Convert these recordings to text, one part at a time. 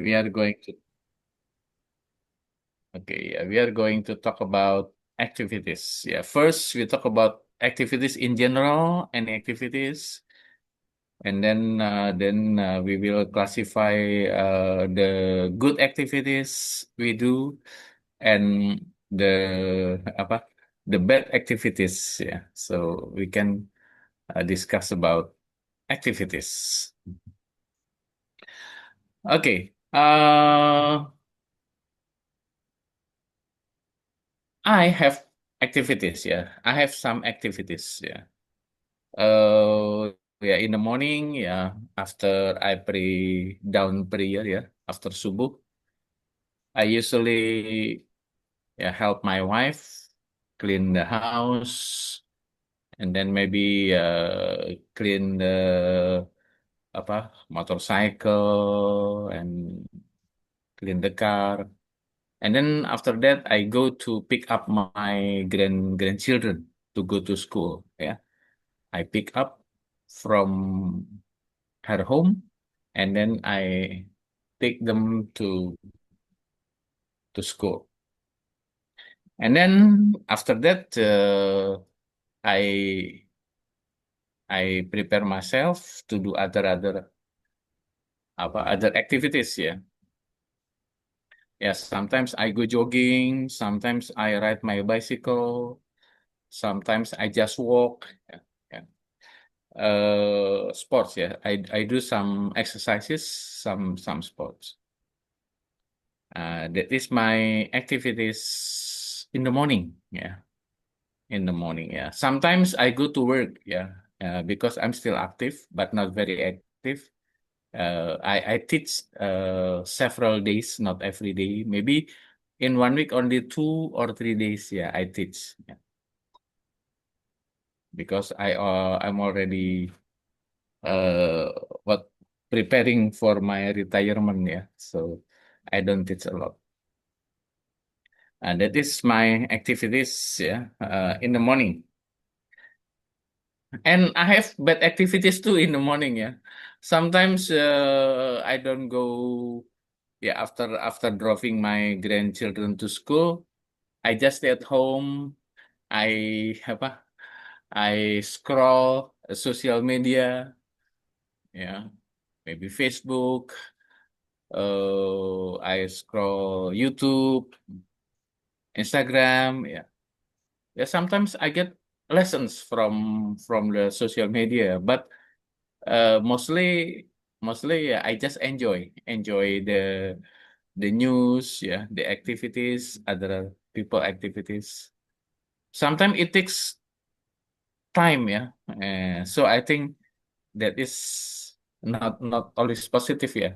we are going to we are going to talk about activities. Yeah, first we talk about activities in general, any activities, and then we will classify the good activities we do and apa the bad activities. Yeah, so we can discuss about activities. Okay. I have activities. Yeah, I have some activities. Yeah. Yeah, in the morning. Yeah, after I pray down prayer. Yeah, after subuh, I usually help my wife clean the house and then maybe clean the apa motorcycle and clean the car. And then after that, I go to pick up my grandchildren to go to school. Yeah, I pick up from her home, and then I take them to school. And then after that, I I prepare myself to do other activities. Yeah, yeah. Sometimes I go jogging. Sometimes I ride my bicycle. Sometimes I just walk. Yeah, yeah. Sports. Yeah, I do some exercises, some sports. That is my activities in the morning. Yeah, in the morning. Yeah. Sometimes I go to work. Yeah, because I'm still active but not very active. I teach several days, not every day. Maybe in 1 week only 2 or 3 days. Yeah, I teach. Yeah. Because I'm already uh what preparing for my retirement. Yeah, so I don't teach a lot. And that is my activities. Yeah, in the morning. And I have bad activities too in the morning. Yeah, sometimes I don't go. Yeah, after dropping my grandchildren to school, I just stay at home. Apa? I scroll social media. Yeah, maybe Facebook. I scroll YouTube, Instagram. Yeah, yeah. Sometimes I get lessons from the social media, but mostly yeah, I just enjoy the news. Yeah, the activities, other people activities. Sometimes it takes time. Yeah, so I think that is not always positive. Yeah,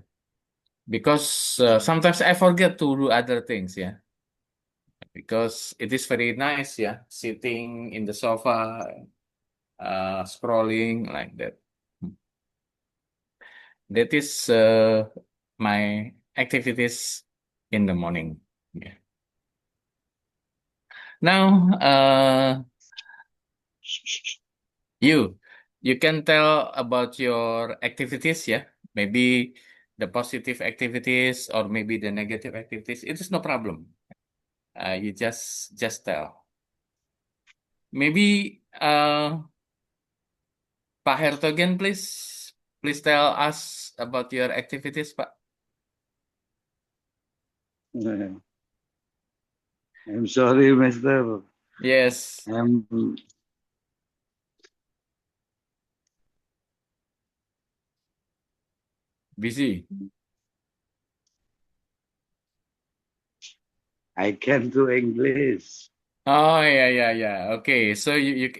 because sometimes I forget to do other things. Yeah, because it is very nice. Yeah, sitting in the sofa, scrolling like that. That is my activities in the morning. Yeah. Now, you you can tell about your activities, yeah? Maybe the positive activities or maybe the negative activities. It is no problem. You just tell. Maybe Pak Hertogen, please tell us about your activities, Pak. I'm sorry, Mister. Yes, I'm, busy. I can't do English. Oh, yeah. Okay, so you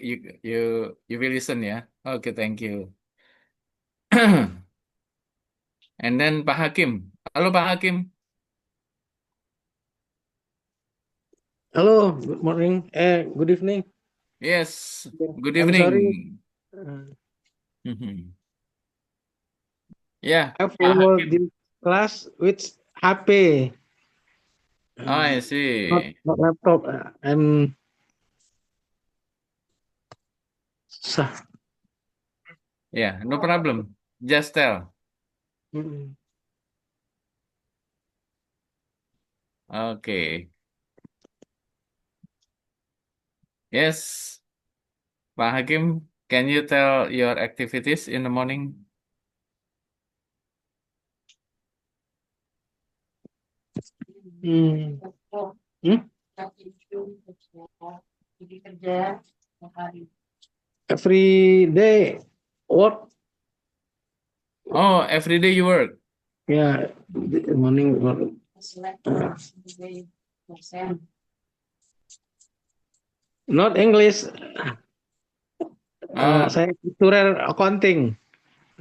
will listen, ya. Okay, thank you. And then Pak Hakim. Halo Pak Hakim. Hello, good morning. Good evening. Yes, good I'm sorry. evening. Mhm. Ya, I Pak follow Hakim. this class with HP, Oh, I not see. not laptop. I'm sa- Yeah, no problem. Just tell. Mm. Okay. Yes, Pak Hakim, can you tell your activities in the morning? Hmm. Hmm? Every day work. Oh, every day you work. Yeah, the morning work. Uh, Not English. Ah, Saya actuarial accounting.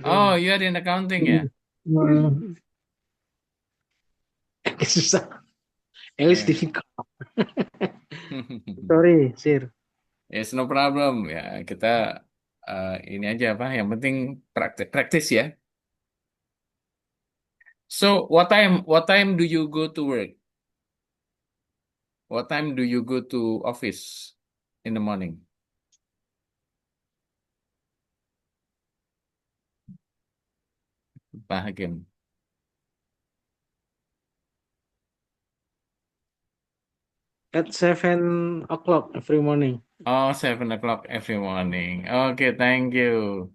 oh, you are in accounting ya? Hmm. Susah. English Yeah. difficult. Sorry, sir. Yes, no problem ya. Kita ini aja apa? Yang penting praktis, praktis ya. So, what time do you go to work? What time do you go to office in the morning? Pak Hakim. At 7 o'clock every morning. Oh, 7 o'clock every morning. Okay, thank you.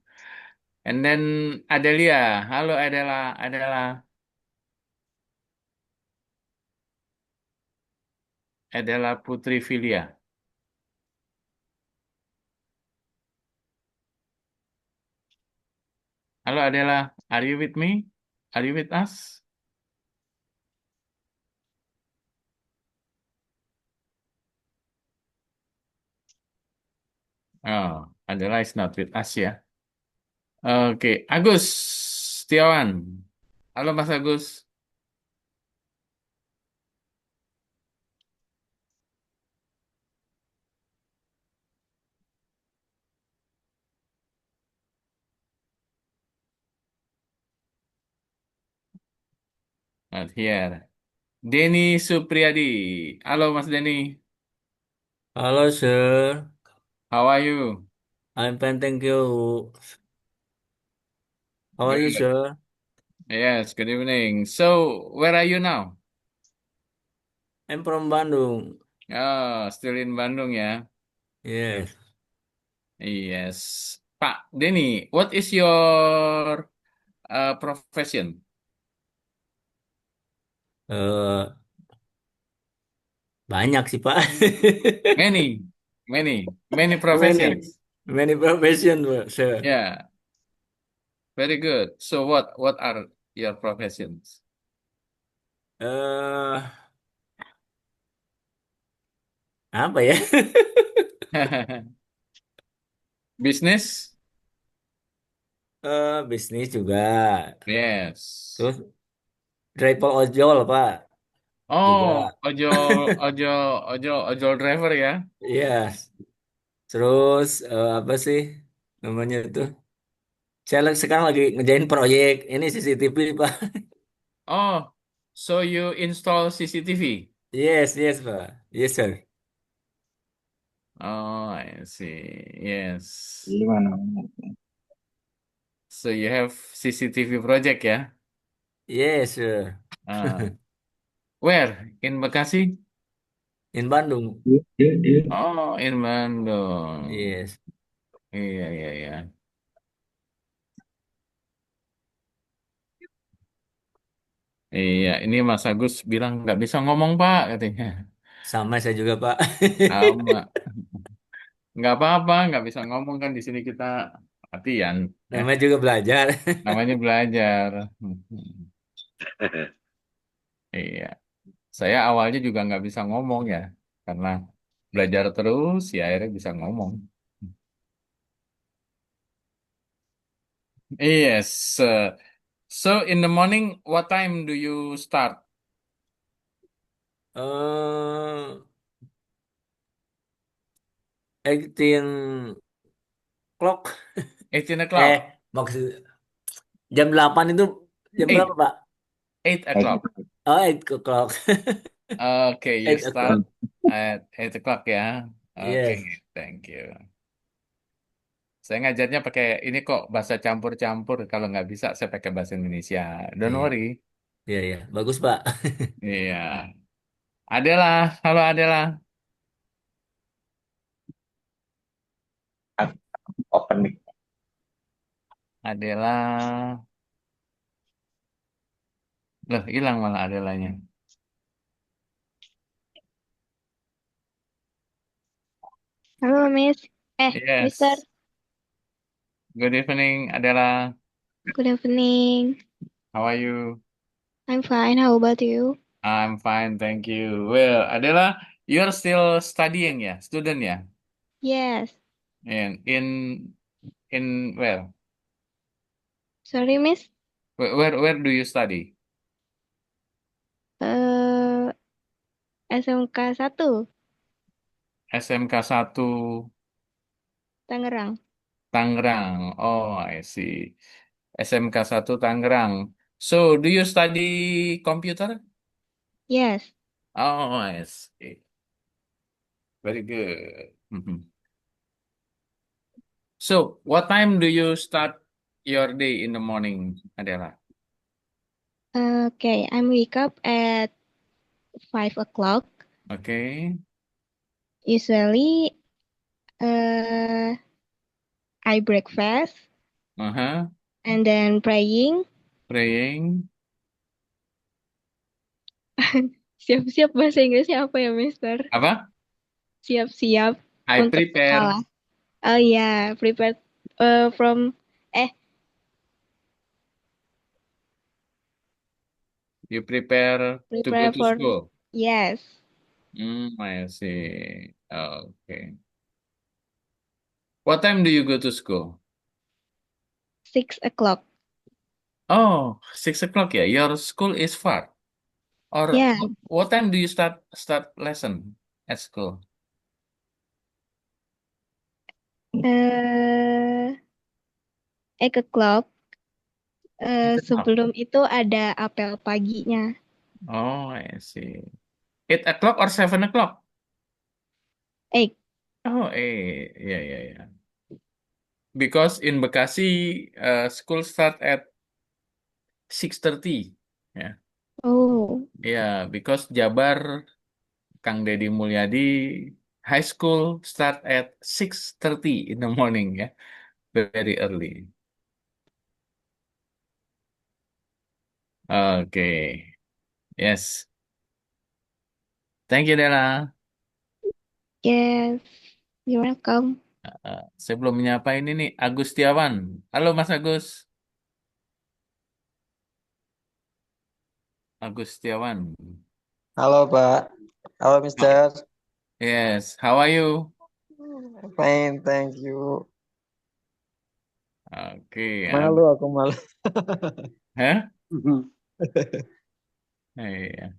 And then Adelia. Halo Adela, Adela, Adela Putri Filia. Halo Adela, are you with me? Are you with us? Oh, Adela is not with us ya. Oke, Agus Setiawan. Halo Mas Agus. Not here. Denny Supriyadi. Halo Mas Denny. Halo, sir. How are you? I'm fine, thank you. How are you, Good. sir? Yes, good evening. So, where are you now? I'm from Bandung. Oh, still in Bandung ya. Yes. Yes. Pak Denny, what is your profession? Eh, banyak sih, Pak. Many, many Many, professions. many profession, Pak, sir. Yeah, very good. So what are your professions? Eh, apa ya? Business? Bisnis juga. Yes. Terus driver ojol, Pak. Oh, Juga. ojol driver ya. Yes. Terus apa sih namanya itu? Sekarang lagi ngerjain proyek. Ini CCTV, Pak. Oh, so you install CCTV? Yes, yes, Pak. Yes, sir. Oh, I see. Yes. Gimana? So you have CCTV project ya? Yes, sir. Uh, where? In Bekasi? In Bandung. Oh, in Bandung. Yes. Iya, iya, iya. Iya, ini Mas Agus bilang nggak bisa ngomong Pak, katanya. Sama saya juga, Pak. Sama. Nggak apa-apa, nggak bisa ngomong kan di sini kita latihan, ya. Namanya juga belajar. Namanya belajar. Iya, saya awalnya juga nggak bisa ngomong ya, karena belajar terus, ya akhirnya bisa ngomong. Yes. So in the morning, what time do you start? Eh, 18 clock. 18 Eh, o'clock. maksud jam 8 itu jam berapa, 8. Pak? 8 o'clock. Oh, 8 o'clock. Okay, you 8 start o'clock. at 8 o'clock ya. Oke, Yes. thank you. Saya ngajarnya pakai ini kok bahasa campur-campur. Kalau nggak bisa, saya pakai bahasa Indonesia. Don't Iya, worry. iya, iya. Bagus, Pak. Iya. Adela, halo Adela. Open mic. Adela, loh hilang malah Adelanya. Halo, Miss. Mister. Yes. Good evening, Adela. Good evening. How are you? I'm fine. How about you? I'm fine, thank you. Well, Adela, you're still studying ya, student ya? Yes. And in well, Sorry, Miss. where do you study? Eh, SMK 1, SMK 1 Tangerang. Tangerang. Oh, I see. SMK 1 Tangerang. So, do you study computer? Yes. Oh, I see. Very good. Mhm. So, what time do you start your day in the morning, Adela? Okay, I'm wake up at 5 o'clock. Okay. Usually, uh, I breakfast Uh-huh. and then praying. Praying. Siap-siap bahasa Inggrisnya apa ya, Mister? Apa? Siap-siap I untuk prepare. sekolah. Oh ya, prepare from eh You prepare to go prepare to for school. yes, I see. Okay. What time do you go to school? 6 o'clock. Oh, 6 o'clock, yeah. Your school is far. Or Yeah. what time do you start lesson at school? Eh 8 o'clock. 8 o'clock. Sebelum itu ada apel paginya. Oh, I see. 8 o'clock or 7 o'clock? 8. Oh, yeah, yeah, yeah. Because in Bekasi, school start at 6:30. Yeah, Oh. yeah. Because Jabar, Kang Deddy Mulyadi, high school start at 6:30 in the morning. Yeah, very early. Okay. Yes. Thank you, Dela. Yes. You're welcome. Saya belum menyapa ini nih, Agus Setiawan. Halo, Mas Agus. Agus Setiawan. Halo Pak, halo Oh, Mister. yes. How are you? Fine, thank you. Oke. Malu aku malu. Hah? Iya.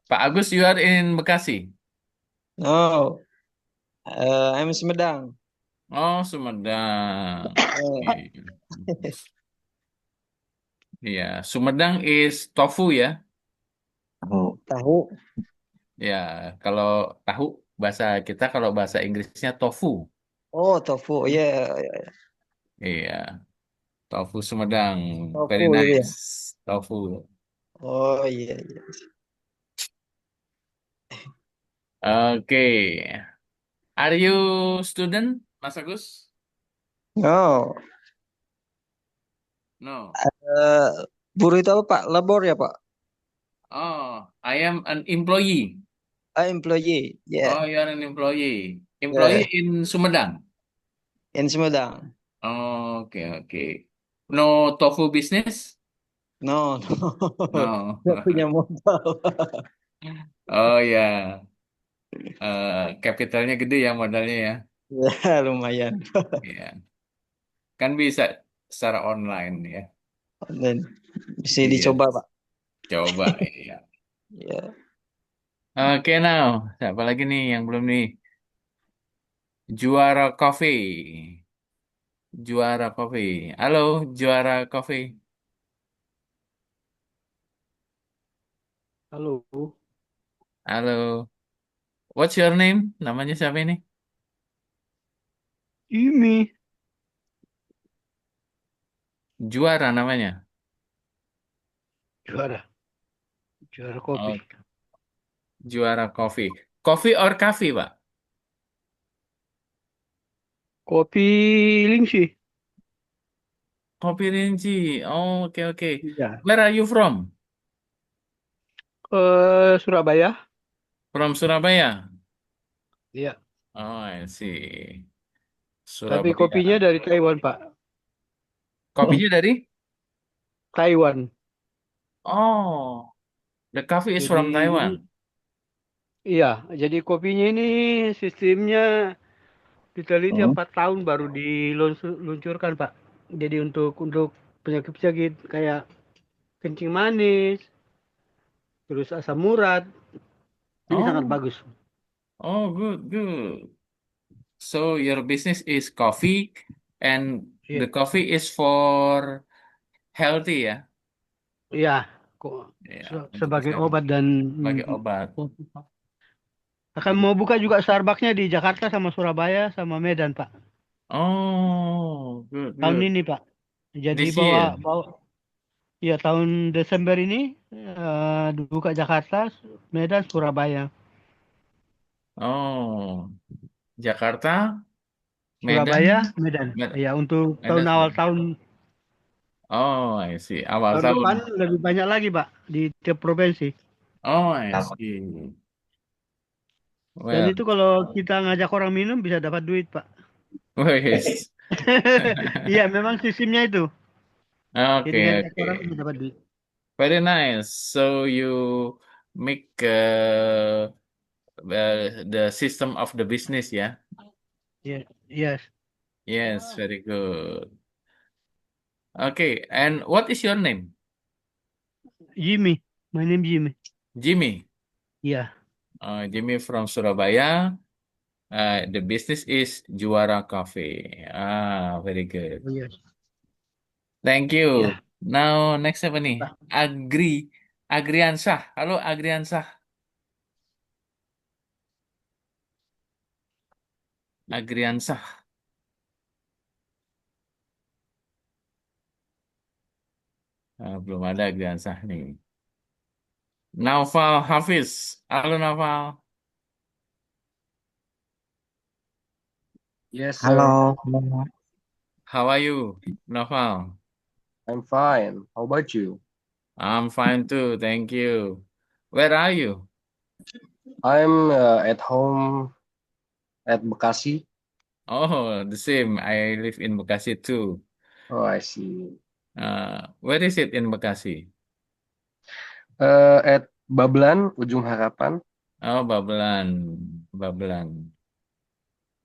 Pak Agus, you are in Bekasi. No, I'm Sumedang. Oh, Sumedang. Eh, Iya. Iya, Sumedang is tofu ya. tahu. Ya, kalau tahu bahasa kita kalau bahasa Inggrisnya tofu. Oh, tofu. Ya, Iya, tofu Sumedang. tofu Very gitu ya. nice. Tofu. Oh iya. Oke. Are you student, Mas Agus? No, No. eh, buruh itu apa Pak? Labor ya Pak? Oh, I am an employee. Employee. Oh, Yeah, you are an employee. Employee yeah. in Sumedang. In Sumedang. Oke, oke. No tofu business? No, no. No. Nggak punya modal. Oh ya, Capitalnya gede ya modalnya ya. Ya, lumayan. Iya. Kan bisa secara online ya. Dan bisa Iya, dicoba Pak. coba ya. Ya. Oke, now. Siapa lagi nih yang belum nih? Juara Coffee. Juara Coffee. Halo, Juara Coffee. Halo. Halo. What's your name? Namanya siapa ini? Ini. Juara namanya. Juara. Juara kopi. Oh, juara kopi. Coffee or coffee, Pak? Kopi Lingsi. Kopi Rinci. Oh, oke oke. Iya. Where are you from? Surabaya. From Surabaya. Iya. Oh, I see. Tapi Surabaya. kopinya dari Taiwan, Pak. Kopinya dari? Taiwan. Oh, the coffee is Jadi from Taiwan. iya, jadi kopinya ini sistemnya diteliti Oh. 4 tahun baru diluncurkan, Pak. Jadi untuk penyakit-penyakit kayak kencing manis, terus asam urat, ini sangat Oh, bagus. oh, good, good. So your business is coffee, and Iya, the coffee is for healthy ya? iya, kok Ya, untuk sebagai kesehatan, obat dan sebagai obat. akan mau buka juga Starbucksnya di Jakarta sama Surabaya sama Medan, Pak. Oh, good, Tahun good. ini, Pak. Jadi This bawa year. bawa ya tahun Desember ini dibuka Jakarta, Medan, Surabaya. Oh, Jakarta, Surabaya, Medan, Medan. Med- Ya, untuk tahun Medan. awal tahun Oh, I see. Awal tahun tahun. depan lebih banyak lagi, Pak, di tiap provinsi. Oh, I see. Dan Well, itu kalau kita ngajak orang minum bisa dapat duit, Pak. wes. Iya, memang sistemnya itu. Jadi Okay, ngajak orang bisa okay. dapat duit. Very nice. So you make the system of the business, yeah? Iya, yes. Yes, very good. Okay, and what is your name? Jimmy, my name Jimmy. Jimmy. Iya, Jimmy from Surabaya. The business is Juara Cafe. Ah, very good. oh, yes. Thank you. Ya, Now, next apa nih? Pak. Agriansah. Halo, Agriansah. Agriansah. Belum ada Agriansah nih. Naufal Hafiz. Halo, Naufal. Yes, sir. Halo. How are you, Naufal? I'm fine. How about you? I'm fine too, thank you. Where are you? I'm at home at Bekasi. Oh, the same. I live in Bekasi too. Oh, I see. Where is it in Bekasi? At Babelan, Ujung Harapan. Oh, Babelan. Babelan.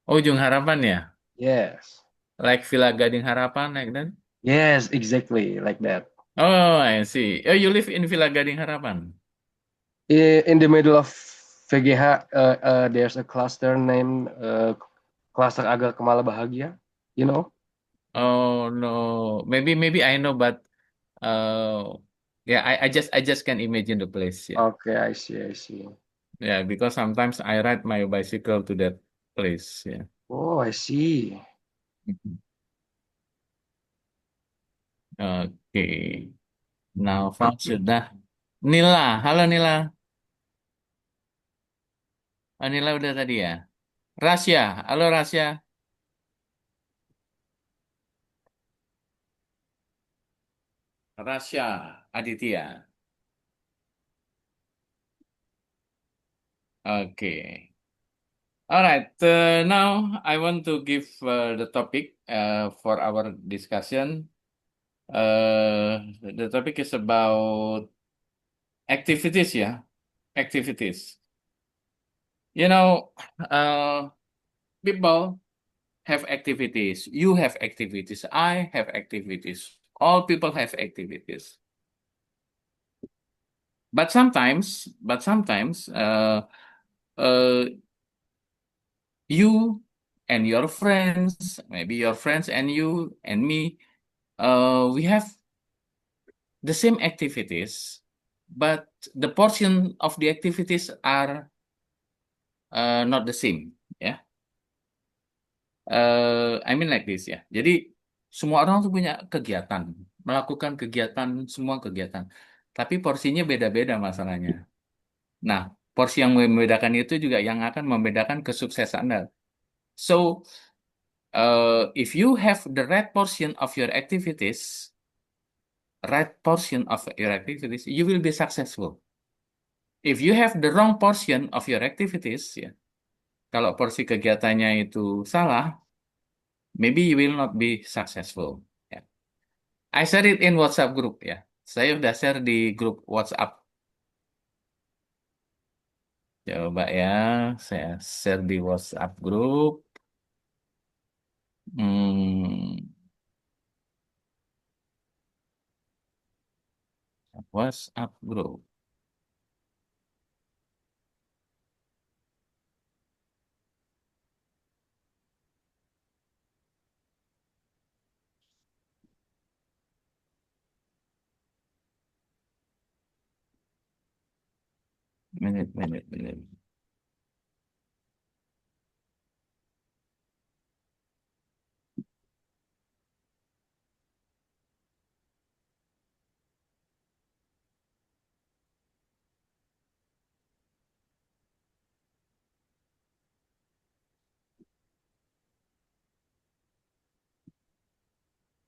Oh, Ujung Harapan ya? Yes. Like Villa Gading Harapan, like that? Yes, exactly like that. Oh, I see. Oh, you live in Villa Gading Harapan? In the middle of VGH, there's a cluster named Cluster Agar Kemala Bahagia. You know? Oh, no. Maybe I know, but uh, yeah, I just can imagine the place. Yeah, Okay, I see, I see. yeah, because sometimes I ride my bicycle to that place. Yeah. Oh, I see. Mhm. Oke. Naufal sudah. Nila, halo Nila. Oh, Nila udah tadi ya. Rasya, halo Rasya. Rasya Aditya. Oke. Alright, now I want to give the topic for our discussion. The topic is about activities, yeah, activities. You know, uh, people have activities. You have activities. I have activities. All people have activities. But sometimes, uh, you and your friends, maybe your friends and you and me, we have the same activities, but the portion of the activities are not the same. Ya, I mean like this ya. Jadi semua orang tuh punya kegiatan, melakukan kegiatan, semua kegiatan. tapi porsinya beda-beda masalahnya. Nah, porsi yang membedakan itu juga yang akan membedakan kesuksesan Anda. So, if you have the right portion of your activities, you will be successful. If you have the wrong portion of your activities, ya, kalau porsi kegiatannya itu salah, maybe you will not be successful. Ya. I share it in WhatsApp group ya. Saya udah share di grup WhatsApp. Coba ya, saya share di WhatsApp group. Hmm, WhatsApp group. Minute.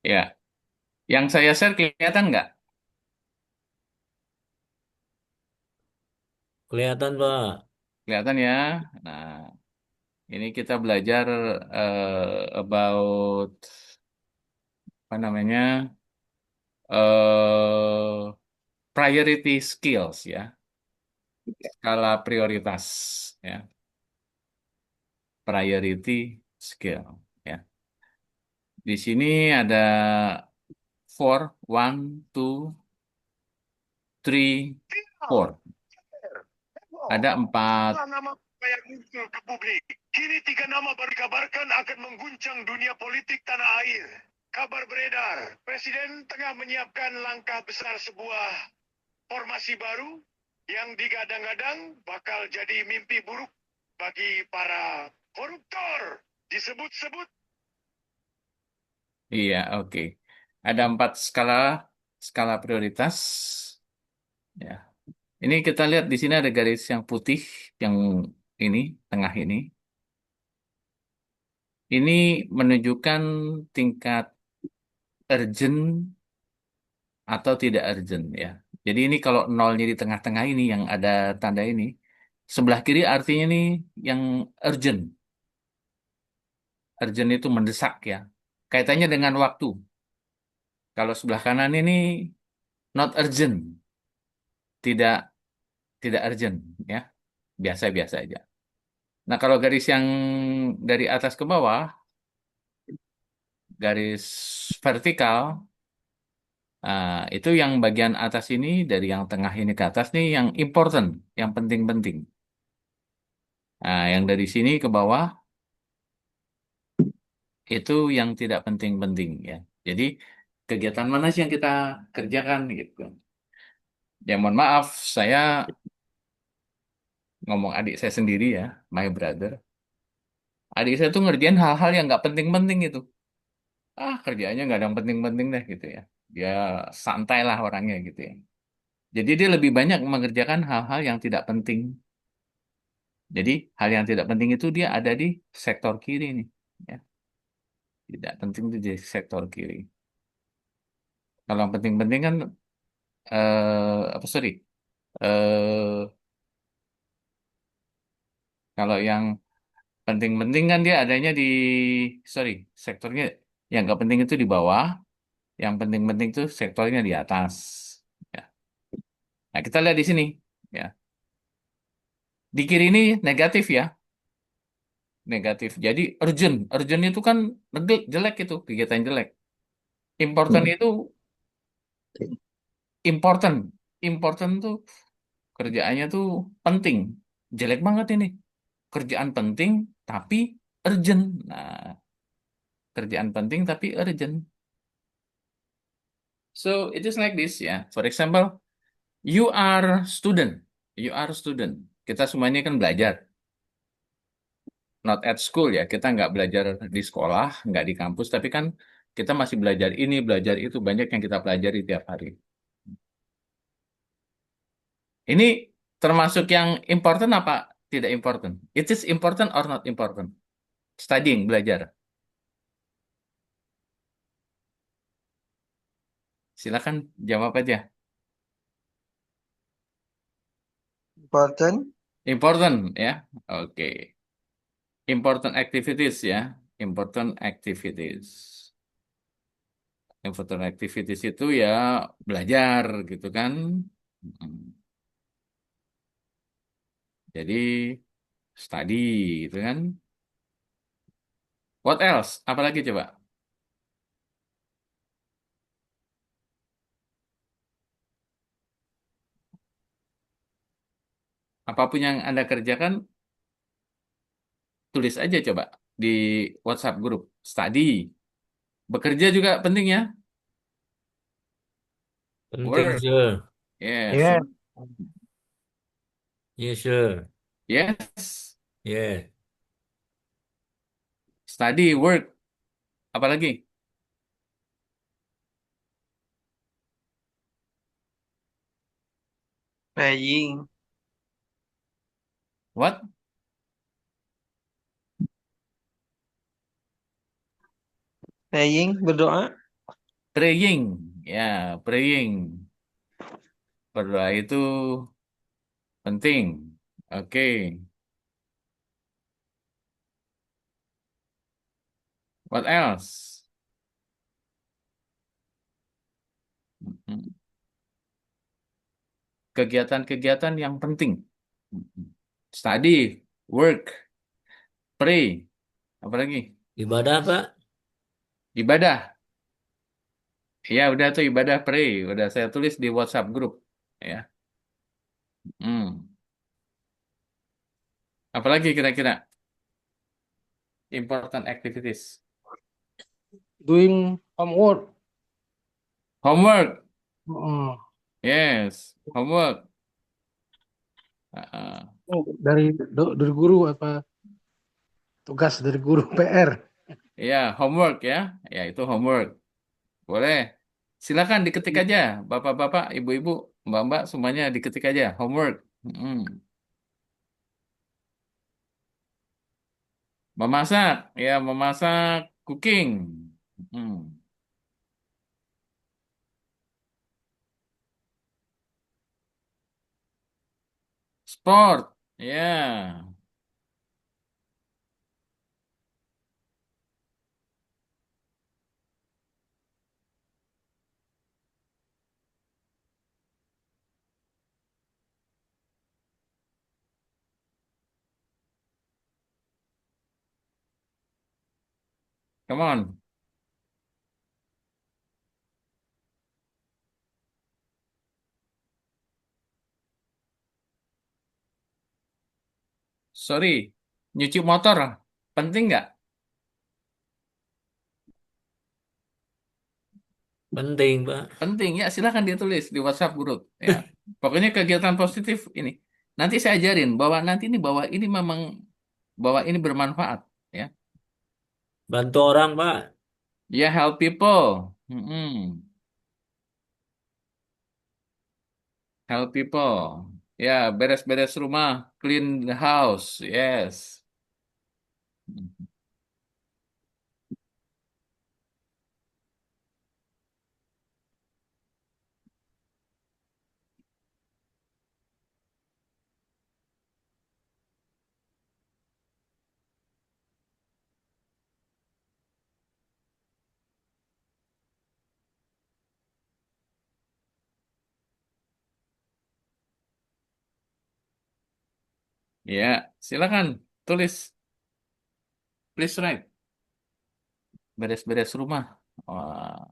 Ya, yang saya share kelihatan nggak? Kelihatan, Pak. Kelihatan ya. Nah, ini kita belajar about apa namanya priority skills ya, skala prioritas ya, priority skill ya. Di sini ada four, one, two, three, four. Ada 4. Nama yang muncul ke publik. Kini 3 nama baru dikabarkan akan mengguncang dunia politik tanah air. Kabar beredar, Presiden tengah menyiapkan langkah besar sebuah formasi baru yang digadang-gadang bakal jadi mimpi buruk bagi para koruptor. Disebut-sebut Iya, oke. Ada 4 skala prioritas. Ya. Ini kita lihat di sini ada garis yang putih, yang ini tengah ini. Ini menunjukkan tingkat urgent atau tidak urgent ya. Jadi ini kalau nolnya di tengah-tengah ini yang ada tanda ini, sebelah kiri artinya ini yang urgent. Urgent itu mendesak ya. Kaitannya dengan waktu. Kalau sebelah kanan ini not urgent, tidak tidak urgent ya, biasa-biasa aja. Nah, kalau garis yang dari atas ke bawah, garis vertikal, itu yang bagian atas ini, dari yang tengah ini ke atas nih, yang important, yang penting-penting. Nah, yang dari sini ke bawah, itu yang tidak penting-penting ya. Jadi, kegiatan mana sih yang kita kerjakan gitu. Ya, mohon maaf, saya ngomong adik saya sendiri ya, my brother. Adik saya tuh ngerjain hal-hal yang nggak penting-penting itu. Kerjaannya nggak ada yang penting-penting deh gitu ya. Dia santai lah orangnya gitu ya. Jadi dia lebih banyak mengerjakan hal-hal yang tidak penting. Jadi hal yang tidak penting itu dia ada di sektor kiri nih. Ya. Tidak penting itu di sektor kiri. Kalau yang penting-penting kan, apa sorry, eh kalau yang penting-penting kan dia adanya di, sorry, sektornya yang nggak penting itu di bawah, yang penting-penting itu sektornya di atas. Ya. Nah kita lihat di sini. Ya. Di kiri ini negatif ya, negatif. Jadi urgent, urgent itu kan jelek itu, kegiatan jelek. Important itu important, important tuh kerjaannya tuh penting. Jelek banget ini. Kerjaan penting tapi urgent. Nah, kerjaan penting tapi urgent. So it is like this ya. For example, you are student. You are student. Kita semua ini kan belajar. Not at school ya. Kita nggak belajar di sekolah, nggak di kampus, tapi kan kita masih belajar ini, belajar itu. Banyak yang kita pelajari tiap hari. Ini termasuk yang important apa tidak important? It is important or not important? Studying, belajar. Silakan jawab aja. Important. Important ya. Oke. Important activities ya. Important activities. Important activities itu ya belajar gitu kan. Mm. Jadi study gitu kan. What else? Apalagi coba? Apapun yang Anda kerjakan, tulis aja coba di WhatsApp grup. Study. Bekerja juga penting ya. Penting, Work. sir. Yes. Ya, Yes, sir. Yes. Yeah. Study, work. Apalagi? Praying. What? Praying, berdoa. Praying. Ya, praying. Berdoa itu penting. Oke. What else? Mm-mm. Kegiatan-kegiatan yang penting. Mm-mm. Study, work, pray. Apalagi? Ibadah, Pak. Ibadah. Ya, udah tuh ibadah pray. Udah saya tulis di WhatsApp grup. Ya. Hmm. Apalagi kira-kira? Important activities. doing homework. Homework. Mm. Yes, homework. Ah, Dari guru apa tugas dari guru PR. ya, homework ya. Ya, itu homework. Boleh. Silakan diketik aja. Bapak-bapak, ibu-ibu, mbak-mbak, semuanya diketik aja. Homework. Mm. Memasak. Ya, memasak. Cooking. Mm. Sport. Ya. Come on. Sorry. Nyuci motor. Penting nggak? Penting, Pak. Penting ya, silakan ditulis di WhatsApp grup ya. Pokoknya kegiatan positif ini. Nanti saya ajarin bahwa nanti ini bahwa ini memang bahwa ini bermanfaat ya. Bantu orang, Pak. Ya help people. Mm-mm. Help people. Ya beres-beres rumah, clean the house. Yes. Ya, silakan tulis. Please write. Beres-beres rumah. Wah,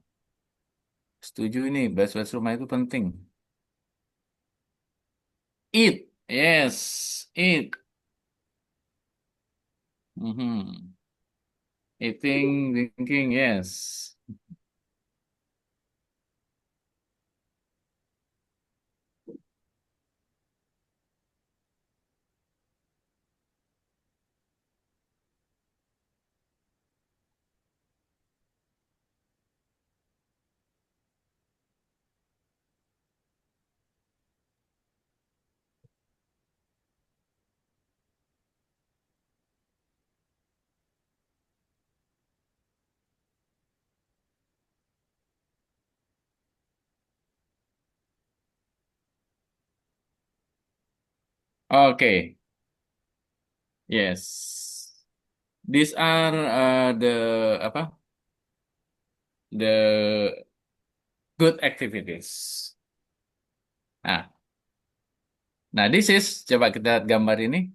setuju ini, beres-beres rumah itu penting. Eat. Yes, eat. Mhm. Eating, drinking, yes. Okay. Yes. These are the apa? The good activities. Nah, nah this is coba kita lihat gambar ini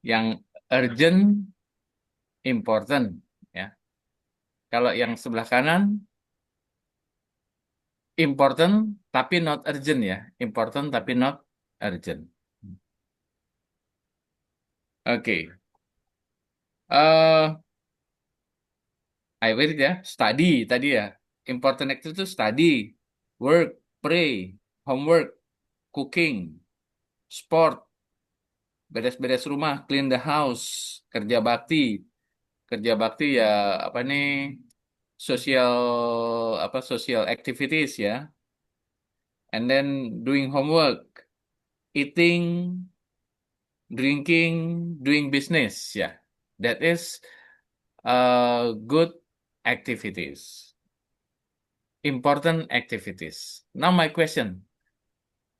yang urgent, important, ya. Kalau yang sebelah kanan important tapi not urgent ya, important tapi not urgent. Oke. I read ya, study tadi ya. Important activity itu study, work, pray, homework, cooking, sport, beres-beres rumah, clean the house, kerja bakti. Kerja bakti ya apa nih? Social social activities ya. And then doing homework, eating, drinking, doing business ya. That is good activities. Important activities. Now my question,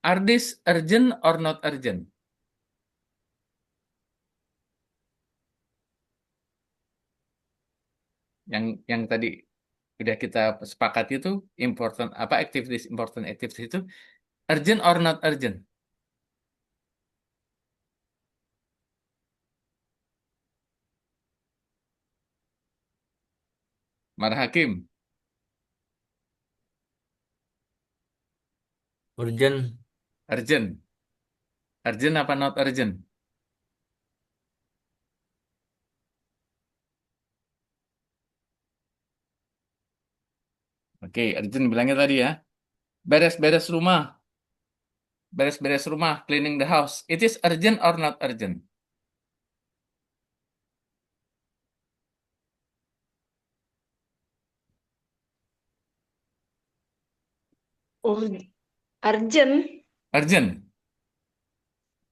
are these urgent or not urgent? Yang tadi udah kita sepakati itu important apa activities important activities itu urgent or not urgent? Mar Hakim, Urgent. urgent. Urgent apa not urgent? Oke, urgent bilangnya tadi ya. Beres-beres rumah. Beres-beres rumah, cleaning the house. It is urgent or not urgent? Urgent. Urgent.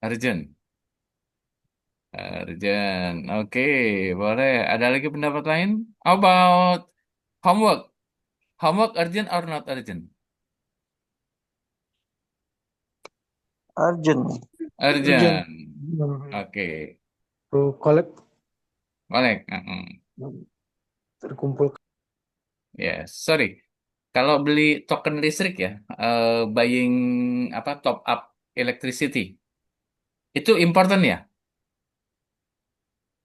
Urgent. Urgent. Oke, boleh. Ada lagi pendapat lain? How about homework? Homework urgent or not urgent? Urgent. Urgent. Oke. To collect Boleh. terkumpul. Yes, sorry. Kalau beli token listrik ya, buying apa top up electricity, itu important ya?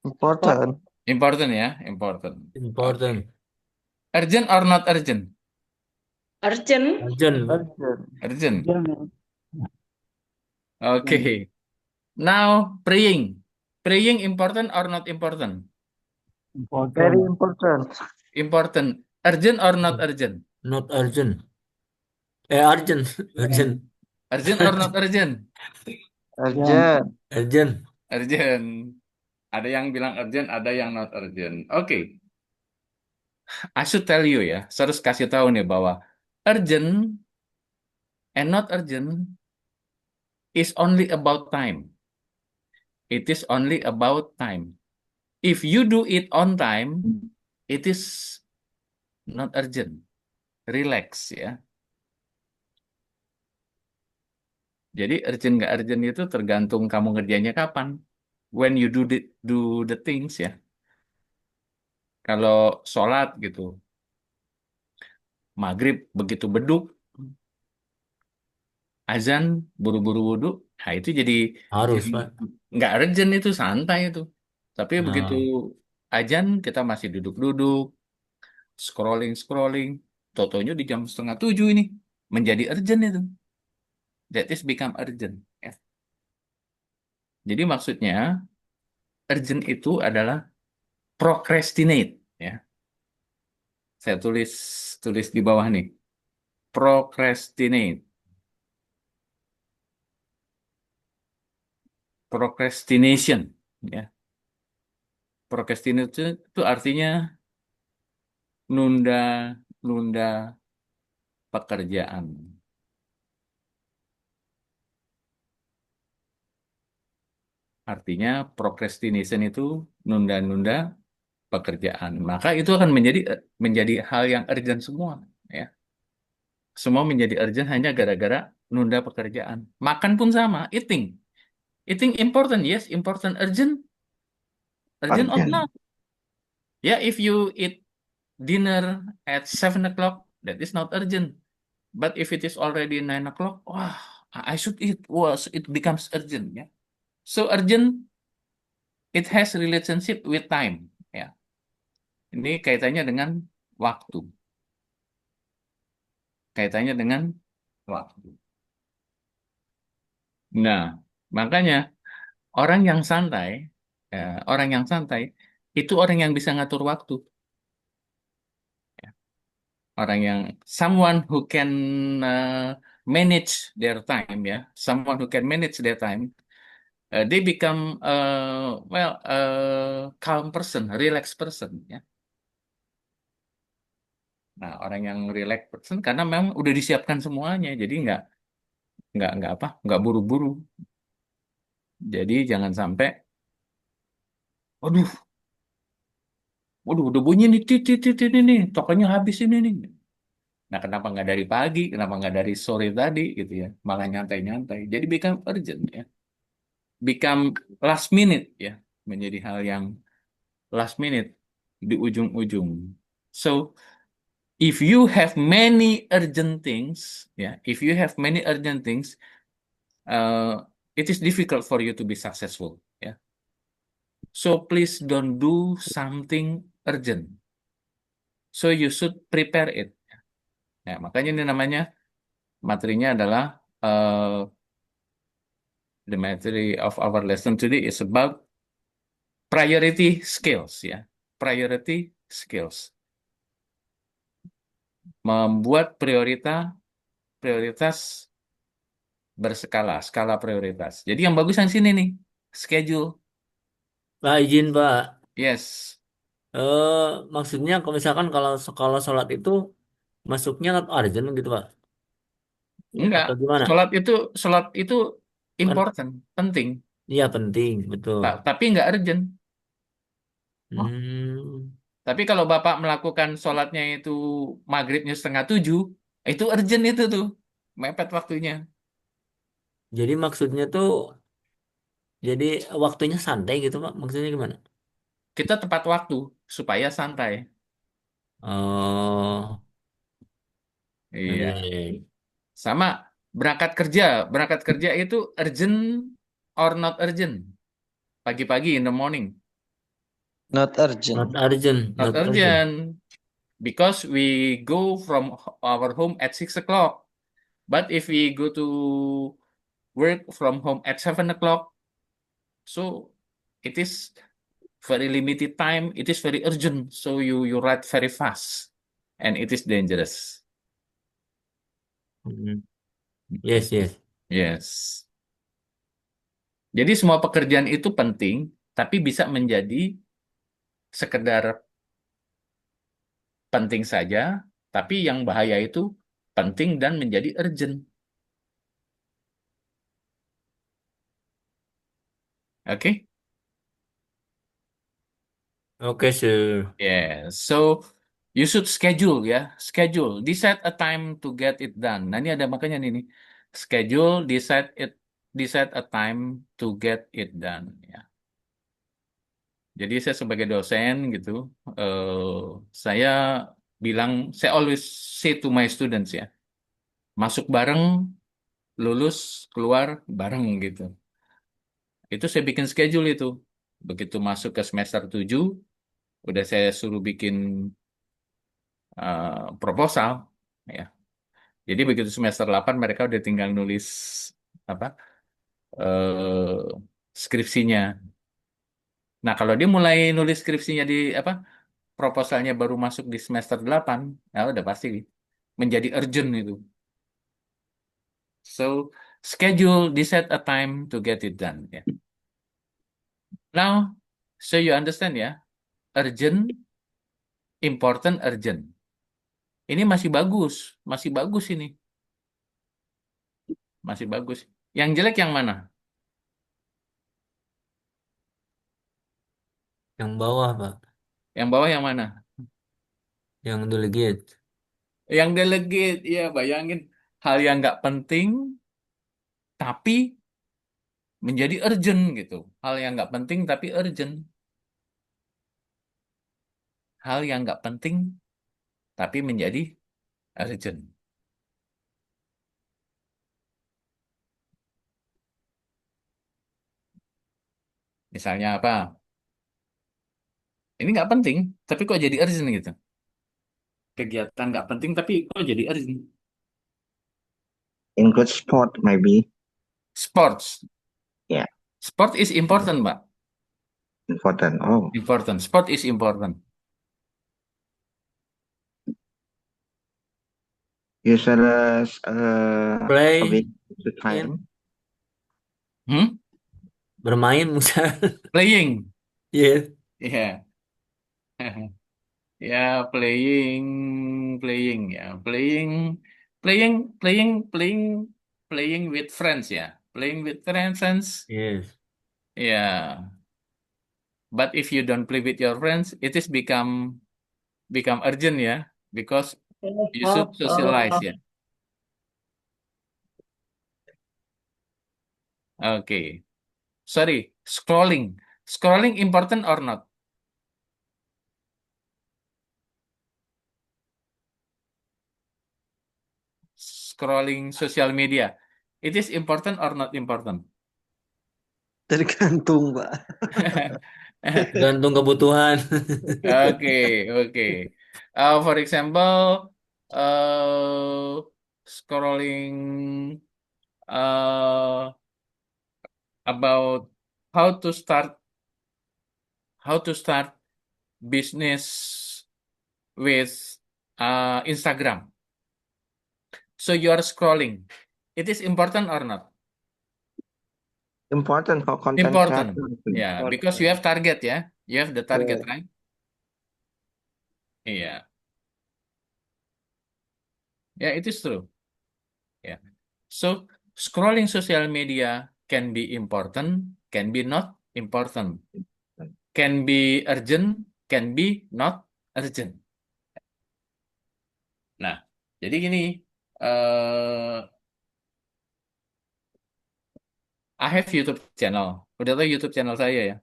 Important. Important ya, important. Important. Urgent or not urgent? Urgent. Urgent. Urgent. Urgent. Okay. Now praying. Praying important or not important? Very important. Important. Urgent or not urgent? Not urgent. Urgent. Urgent. Urgent or not urgent? Urgent. Urgent. Urgent. Ada yang bilang urgent, ada yang not urgent. Oke. I should tell you ya, saya harus kasih tahu nih bahwa urgent and not urgent is only about time. It is only about time. If you do it on time, it is not urgent. Relax ya. Jadi urgent nggak urgent itu tergantung kamu ngerjainnya kapan. When you do the things ya. Kalau sholat gitu, maghrib begitu beduk, azan buru-buru wudhu, nah itu jadi Harus, jadi Pak. nggak urgent itu santai itu. Tapi begitu Nah, azan kita masih duduk-duduk, scrolling, totonya di jam 6:30 ini menjadi urgent itu. That is become urgent. Ya. Jadi maksudnya urgent itu adalah procrastinate. Ya, saya tulis di bawah nih. Procrastinate. Procrastination. Ya. Procrastinate itu artinya nunda pekerjaan. Artinya procrastination itu nunda-nunda pekerjaan. Maka itu akan menjadi hal yang urgent semua, ya. Semua menjadi urgent hanya gara-gara nunda pekerjaan. Makan pun sama, eating. Eating important, yes, important. Urgent, urgent or Urgent. not. Yeah, if you eat dinner at 7 o'clock, that is not urgent. But if it is already 9 o'clock, wah, I should eat. Was it becomes urgent, ya. So urgent, it has relationship with time, ya. Ini kaitannya dengan waktu. Kaitannya dengan waktu. Nah, makanya orang yang santai, orang yang santai itu orang yang bisa ngatur waktu. Orang yang someone who can manage their time, ya, someone who can manage their time, they become well calm person, relaxed person, ya. Nah, orang yang relax person karena memang udah disiapkan semuanya, jadi nggak apa, nggak buru-buru. Jadi jangan sampai, waduh, waduh, udah bunyi nih, titit, titit ini, tokonya habis ini nih. Nah, kenapa nggak dari pagi, kenapa nggak dari sore tadi, gitu ya? Malah nyantai-nyantai. Jadi become urgent, ya. Become last minute, ya. Menjadi hal yang last minute di ujung-ujung. So, if you have many urgent things, ya, if you have many urgent things, uh, it is difficult for you to be successful, ya. So please don't do something urgent. So you should prepare it. Ya, makanya ini namanya materinya adalah the material of our lesson today is about priority skills, ya. Priority skills. Membuat prioritas berskala, skala prioritas. Jadi yang bagus yang sini nih, schedule. Pak izin Pak. Yes. Maksudnya kalau misalkan kalau sholat itu masuknya not urgent gitu Pak. Enggak. Atau gimana? Sholat itu Kan important, penting. iya penting, betul. Tapi nggak urgent. Hmm, Tapi kalau Bapak melakukan sholatnya itu maghribnya 6:30, itu urgent itu tuh. Mepet waktunya. jadi maksudnya tuh jadi waktunya santai gitu Pak. Maksudnya gimana? Kita tepat waktu supaya santai. Oh, iya, Iya. iya, iya. Sama berangkat kerja. Berangkat kerja itu urgent or not urgent. Pagi-pagi in the morning. Not urgent. Not urgent, Not not urgent. urgent. Because we go from our home at 6 o'clock. But if we go to work from home at 7 o'clock, so it is very limited time. It is very urgent. So you write very fast. And it is dangerous. Hmm. Yes, yes. Yes. Jadi semua pekerjaan itu penting, tapi bisa menjadi sekedar penting saja, tapi yang bahaya itu penting dan menjadi urgent. Oke? Oke, sir. Yeah. So you should schedule, ya. Schedule. Decide a time to get it done. Nah, ini ada makanya nih. Schedule, decide a time to get it done, ya. Jadi saya sebagai dosen gitu, saya saya always say to my students, ya, masuk bareng, lulus, keluar bareng gitu. Itu saya bikin schedule itu. Begitu masuk ke semester 7, udah saya suruh bikin proposal, ya. Jadi begitu semester 8 mereka udah tinggal nulis apa skripsinya. Nah, kalau dia mulai nulis skripsinya di apa proposalnya baru masuk di semester 8, ya udah pasti menjadi urgent itu. So, schedule, decide a time to get it done, ya. Now, so you understand, ya, urgent, important, urgent. Ini masih bagus ini, masih bagus. Yang jelek yang mana? Yang bawah, Pak. Yang bawah yang mana? Yang delegate. Yang delegate, ya bayangin hal yang nggak penting tapi menjadi urgent gitu. Hal yang nggak penting tapi urgent. Hal yang nggak penting tapi menjadi urgent. Misalnya apa? Ini nggak penting, tapi kok jadi urgent gitu. Kegiatan nggak penting tapi kok jadi urgent. Include sport maybe. Sports. Yeah, Sport is important, Mbak. important. Oh, Important. Sport is important. useless Play, waste the in, time. Hmm? bermain misal. Playing. Iya. Ya. Ya, playing, ya, playing with friends, ya, playing with friends, Yes. ya. But if you don't play with your friends, it is become urgent, ya, because you should socialize, ya. Okay, sorry, scrolling important or not? Scrolling social media, it is important or not important? Tergantung, Pak. Tergantung kebutuhan. Oke, oke. For example, uh, scrolling uh, about how to start how to start business with Instagram. So you are scrolling. It is important or not? Important for content Important. creation. Yeah, because you have target, ya. You have the target, Yeah. right? Iya. Ya, it is true. Ya. So, scrolling social media can be important, can be not important, can be urgent, can be not urgent. Nah, jadi gini, eh I have YouTube channel. Udah tau YouTube channel saya ya?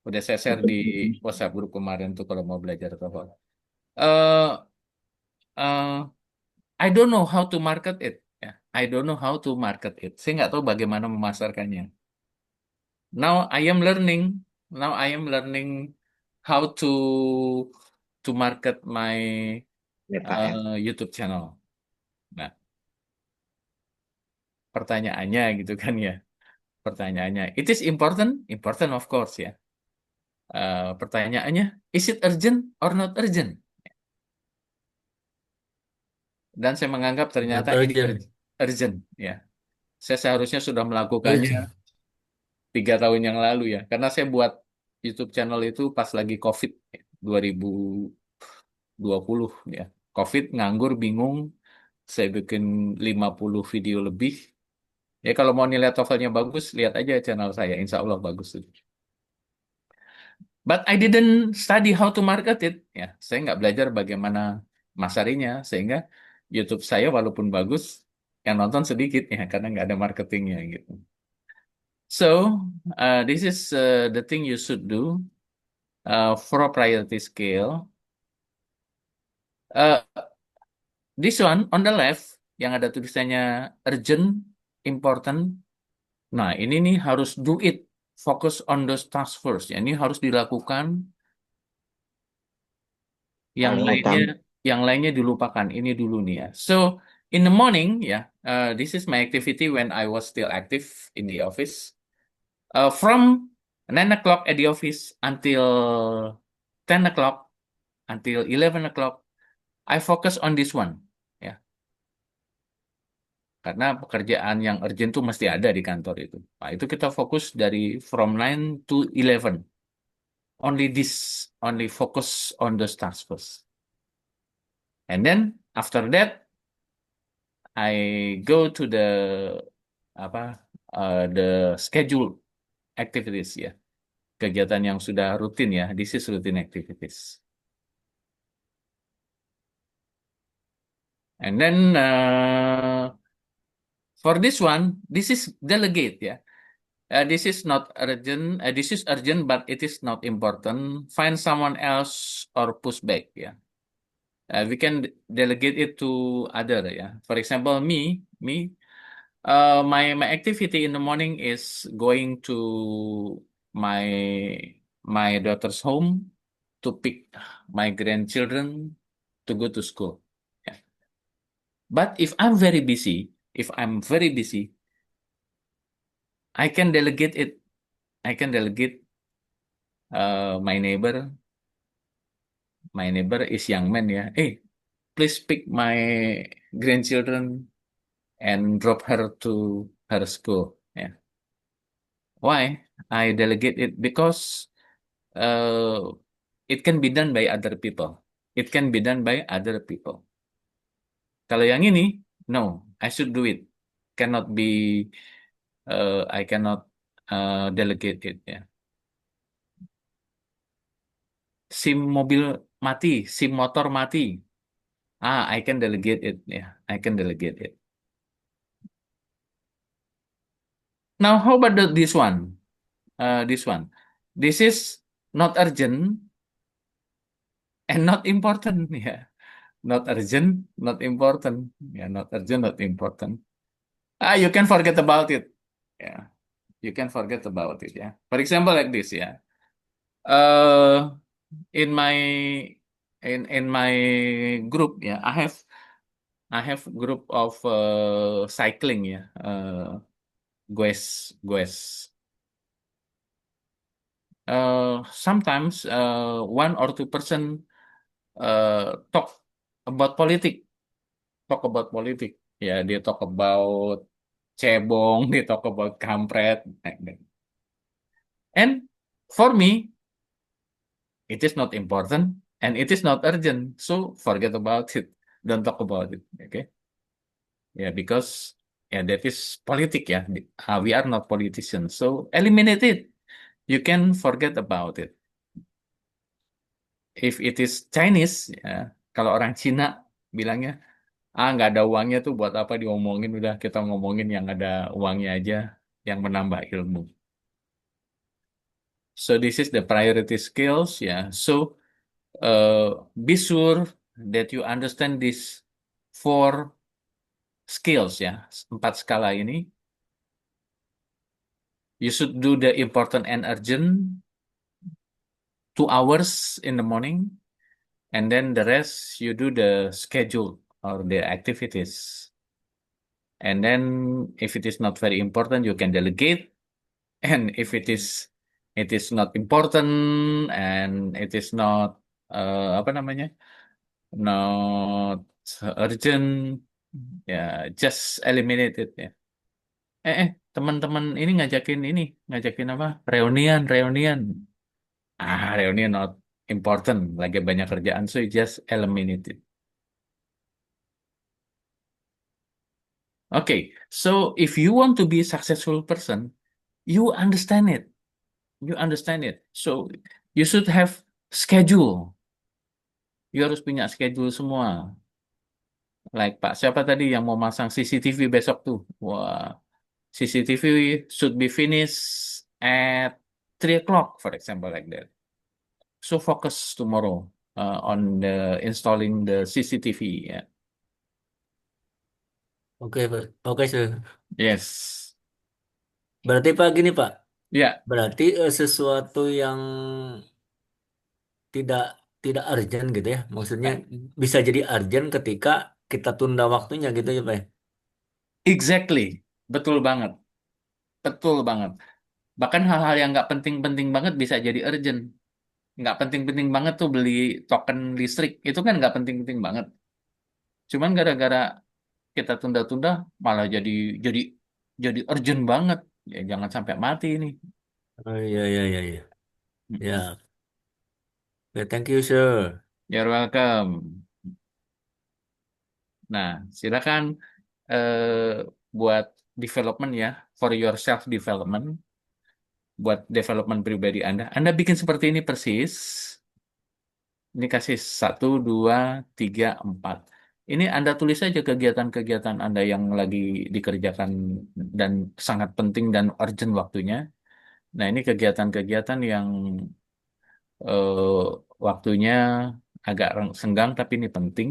Udah saya share di WhatsApp grup kemarin tuh kalau mau belajar atau apa. Eh eh, I don't know how to market it. Ya, I don't know how to market it. Saya nggak tahu bagaimana memasarkannya. Now I am learning. Now I am learning how to market my Meta ya. YouTube channel. Nah, pertanyaannya gitu kan ya. Pertanyaannya, it is important, important of course ya. Pertanyaannya, is it urgent or not urgent? Dan saya menganggap ternyata Not ini urgent. urgent ya. Saya seharusnya sudah melakukannya Urgent. 3 tahun yang lalu ya. Karena saya buat YouTube channel itu pas lagi COVID ya, 2020 ya. COVID, nganggur, bingung. Saya bikin 50 video lebih. Ya kalau mau nilai TOEFL-nya bagus, lihat aja channel saya. Insya Allah bagus. But I didn't study how to market it. Ya, saya nggak belajar bagaimana masarinya. Sehingga YouTube saya walaupun bagus, yang nonton sedikit ya. Karena nggak ada marketingnya gitu. So, this is the thing you should do for a priority scale. Uh, this one on the left yang ada tulisannya urgent, important. Nah, ini nih harus do it. Focus on those tasks first. Ya, ini harus dilakukan. Yang Paling lainnya, utama. yang lainnya dilupakan. Ini dulu nih ya. So, in the morning, ya, this is my activity when I was still active in the office. From 9 o'clock at the office until 10 o'clock, until 11 o'clock, I focus on this one. Ya, karena pekerjaan yang urgent tuh mesti ada di kantor itu. Nah, itu kita fokus dari from 9 to 11. Only focus on the tasks first. And then after that, I go to the schedule activities ya. Kegiatan yang sudah rutin ya. This is routine activities. And then for this one, this is delegate ya. This is not urgent. This is urgent, but it is not important. Find someone else or push back ya. We can delegate it to other ya. For example, me. My activity in the morning is going to my my daughter's home to pick my grandchildren to go to school. Yeah. But if I'm very busy, I can delegate it. I can delegate my neighbor. My neighbor is young man, yeah. Hey, please pick my grandchildren and drop her to her school. Yeah. Why? I delegate it because uh, it can be done by other people. It can be done by other people. Kalau yang ini, no, I should do it. Cannot be, I cannot delegate it. Ya. SIM mobil mati, SIM motor mati. I can delegate it. Ya, I can delegate it. Now, how about this one? This one. This is not urgent and not important. Ya. Not urgent, not important. Yeah, not urgent, not important. You can forget about it. Yeah, you can forget about it. Yeah. For example, like this. Yeah. Uh, in my in my group. Yeah, I have group of cycling. Yeah. Goes. Sometimes 1 or 2 person talk about politics. Talk about politics. Yeah, they talk about cebong, they talk about kampret. Like that. And for me, it is not important and it is not urgent. So forget about it. Don't talk about it. Okay. Yeah, because that is politic. Yeah. We are not politicians. So eliminate it. You can forget about it. If it is Chinese, ya, kalau orang Cina bilangnya, nggak ada uangnya tuh buat apa diomongin, udah kita ngomongin yang ada uangnya aja, yang menambah ilmu. So this is the priority skills, ya. So be sure that you understand these 4 skills, ya, 4 skala ini. You should do the important and urgent 2 hours in the morning, and then the rest you do the schedule or the activities. And then if it is not very important, you can delegate. And if it is not important and it is not apa namanya, not urgent, ya just eliminate it ya. Teman-teman ini ngajakin apa? Reunian. Reunian not important, lagi banyak kerjaan, so you just eliminate it. Okay, so if you want to be a successful person, you understand it. You understand it. So you should have schedule. You harus punya schedule semua. Like Pak siapa tadi yang mau masang CCTV besok tuh? Wah, CCTV should be finished at 3 o'clock, for example, like that. So focus tomorrow on the installing the CCTV. Yeah. Oke, Pak. Oke, sir. Yes. Berarti Pak gini, Pak. Ya. Berarti sesuatu yang tidak tidak urgent gitu ya. Maksudnya bisa jadi urgent ketika kita tunda waktunya gitu ya, Pak. Exactly. Betul banget. Betul banget. Bahkan hal-hal yang nggak penting-penting banget bisa jadi urgent. Nggak penting-penting banget tuh beli token listrik. Itu kan nggak penting-penting banget. Cuman gara-gara kita tunda-tunda malah jadi urgent banget. Ya, jangan sampai mati ini. Oh iya iya iya iya. Ya. Ya, thank you, sir. You're welcome. Nah, silakan buat development ya, for your self development, buat development pribadi Anda. Anda bikin seperti ini persis. Ini kasih 1, 2, 3, 4. Ini Anda tulis saja kegiatan-kegiatan Anda yang lagi dikerjakan dan sangat penting dan urgent waktunya. Nah, ini kegiatan-kegiatan yang eh, waktunya agak senggang tapi ini penting.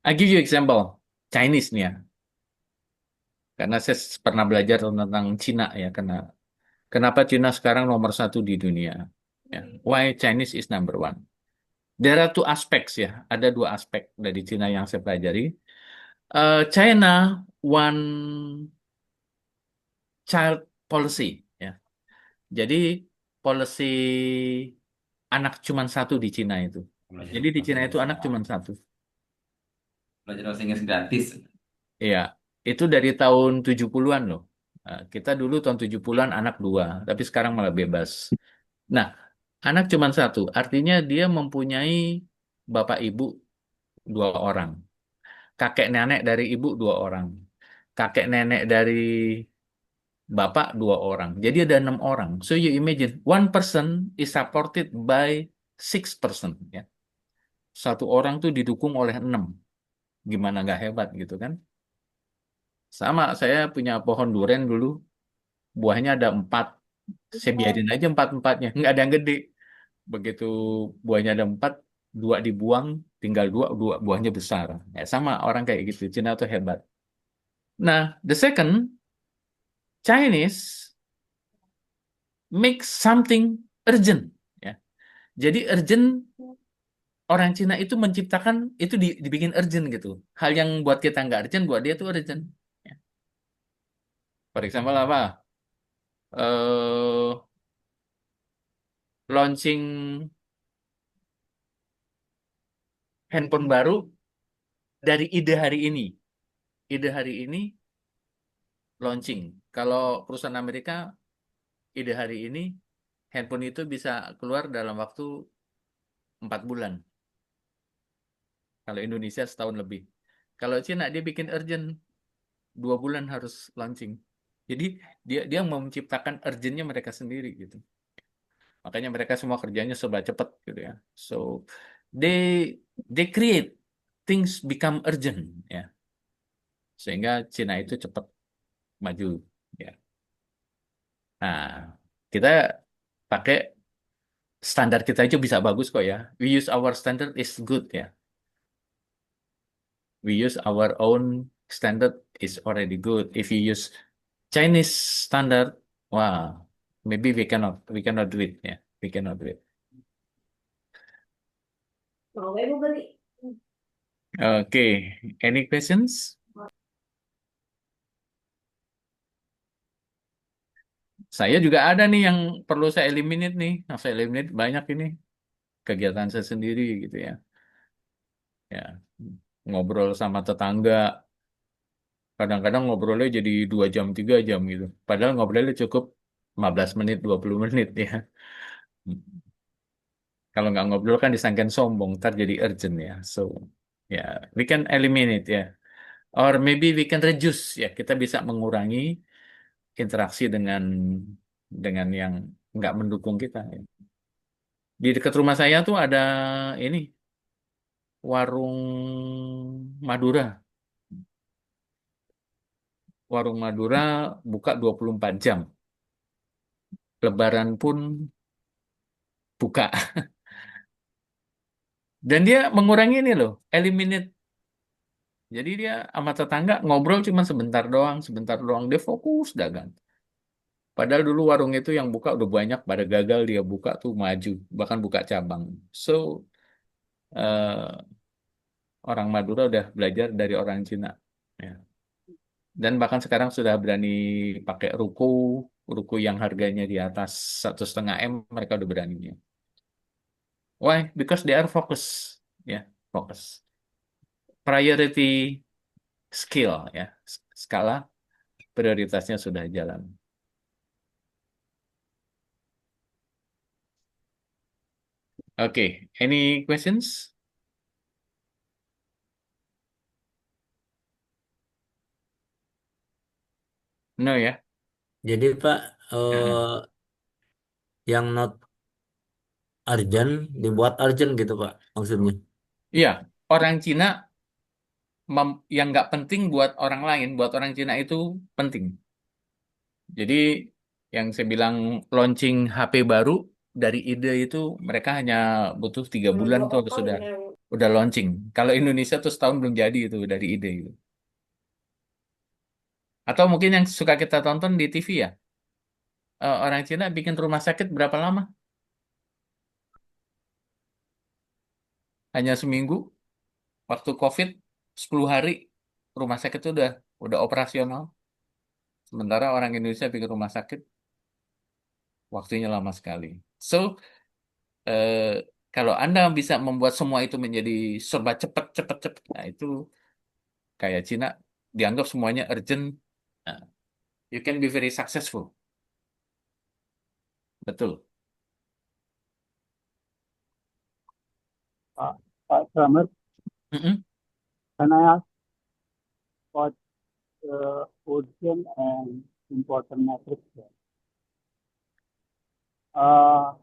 I give you example, Chinese nih ya. Karena saya pernah belajar tentang Cina ya. Kenapa Cina sekarang nomor satu di dunia? Ya. Why Chinese is number one? There are two aspects ya. Ada dua aspek dari Cina yang saya pelajari. China one child policy ya. Jadi policy anak cuma satu di Cina itu. Belajar Jadi di bahasa Cina itu Inggris anak cuma satu. belajar bahasa Inggris gratis. Iya, itu dari tahun 70-an loh. Kita dulu tahun 70-an anak dua, tapi sekarang malah bebas. Nah, anak cuma satu, artinya dia mempunyai bapak ibu dua orang, kakek nenek dari ibu dua orang, kakek nenek dari bapak dua orang. Jadi ada 6 orang. So you imagine, one person is supported by 6 person. Ya. Satu orang tuh didukung oleh 6. Gimana nggak hebat gitu kan? Sama, saya punya pohon durian dulu, buahnya ada 4. Saya biarin aja 4-empatnya, nggak ada yang gede. Begitu buahnya ada 4, 2 dibuang, tinggal dua buahnya besar. Ya, sama orang kayak gitu, Cina tuh hebat. Nah, the second, Chinese make something urgent. Ya. Jadi urgent, orang Cina itu menciptakan, itu dibikin urgent gitu. Hal yang buat kita nggak urgent, buat dia tuh urgent. Ya. For example apa? eh Launching handphone baru dari ide hari ini. Ide hari ini launching. Kalau perusahaan Amerika, ide hari ini, handphone itu bisa keluar dalam waktu 4 bulan. Kalau Indonesia setahun lebih. Kalau Cina, dia bikin urgent. 2 bulan harus launching. Jadi dia mau menciptakan urgentnya mereka sendiri gitu. Makanya mereka semua kerjanya serba cepat gitu ya. So they they create things become urgent ya. Sehingga Cina itu cepat maju ya. Nah, kita pakai standar kita aja bisa bagus kok ya. We use our standard is good ya. We use our own standard is already good. If you use Chinese standard, wow, maybe we cannot do it ya. We cannot do it. Okay, any questions? Saya juga ada nih yang perlu saya eliminate nih. Nah, saya eliminate banyak ini kegiatan saya sendiri gitu ya. Ya, ngobrol sama tetangga. Kadang-kadang ngobrolnya jadi 2 jam, 3 jam gitu. Padahal ngobrolnya cukup 15 menit, 20 menit ya. Kalau nggak ngobrol kan disangkain sombong, ntar jadi urgent ya. So, ya, we can eliminate ya. Or maybe we can reduce ya. Kita bisa mengurangi interaksi dengan yang nggak mendukung kita. Ya. Di dekat rumah saya tuh ada ini warung Madura. Warung Madura buka 24 jam. Lebaran pun buka. Dan dia mengurangi ini loh, eliminate. Jadi dia sama tetangga ngobrol cuma sebentar doang. Dia fokus dagang. Padahal dulu warung itu yang buka udah banyak, pada gagal dia buka tuh maju, bahkan buka cabang. So, eh, orang Madura udah belajar dari orang Cina. Ya. Dan bahkan sekarang sudah berani pakai ruko yang harganya di atas 1,5 M, mereka udah berani. Why? Because they are focus, ya, fokus. Priority skill, ya, skala prioritasnya sudah jalan. Okay, any questions? No ya. Jadi Pak, Nah, yang not urgent dibuat urgent gitu Pak maksudnya. iya, orang Cina yang nggak penting buat orang lain, buat orang Cina itu penting. Jadi yang saya bilang launching HP baru dari ide itu mereka hanya butuh 3 bulan tuh udah launching. Kalau Indonesia tuh setahun belum jadi itu dari ide itu. Atau mungkin yang suka kita tonton di TV ya, orang Cina bikin rumah sakit berapa lama? Hanya seminggu. Waktu COVID 10 hari rumah sakit itu udah operasional. Sementara orang Indonesia bikin rumah sakit waktunya lama sekali. So, eh, kalau Anda bisa membuat semua itu menjadi serba cepat, cepat, cepat, nah itu kayak Cina dianggap semuanya urgent. Nah, you can be very successful. Betul. Pak Slamet, Mm-mm. can I ask what urgent and important metrics here? Or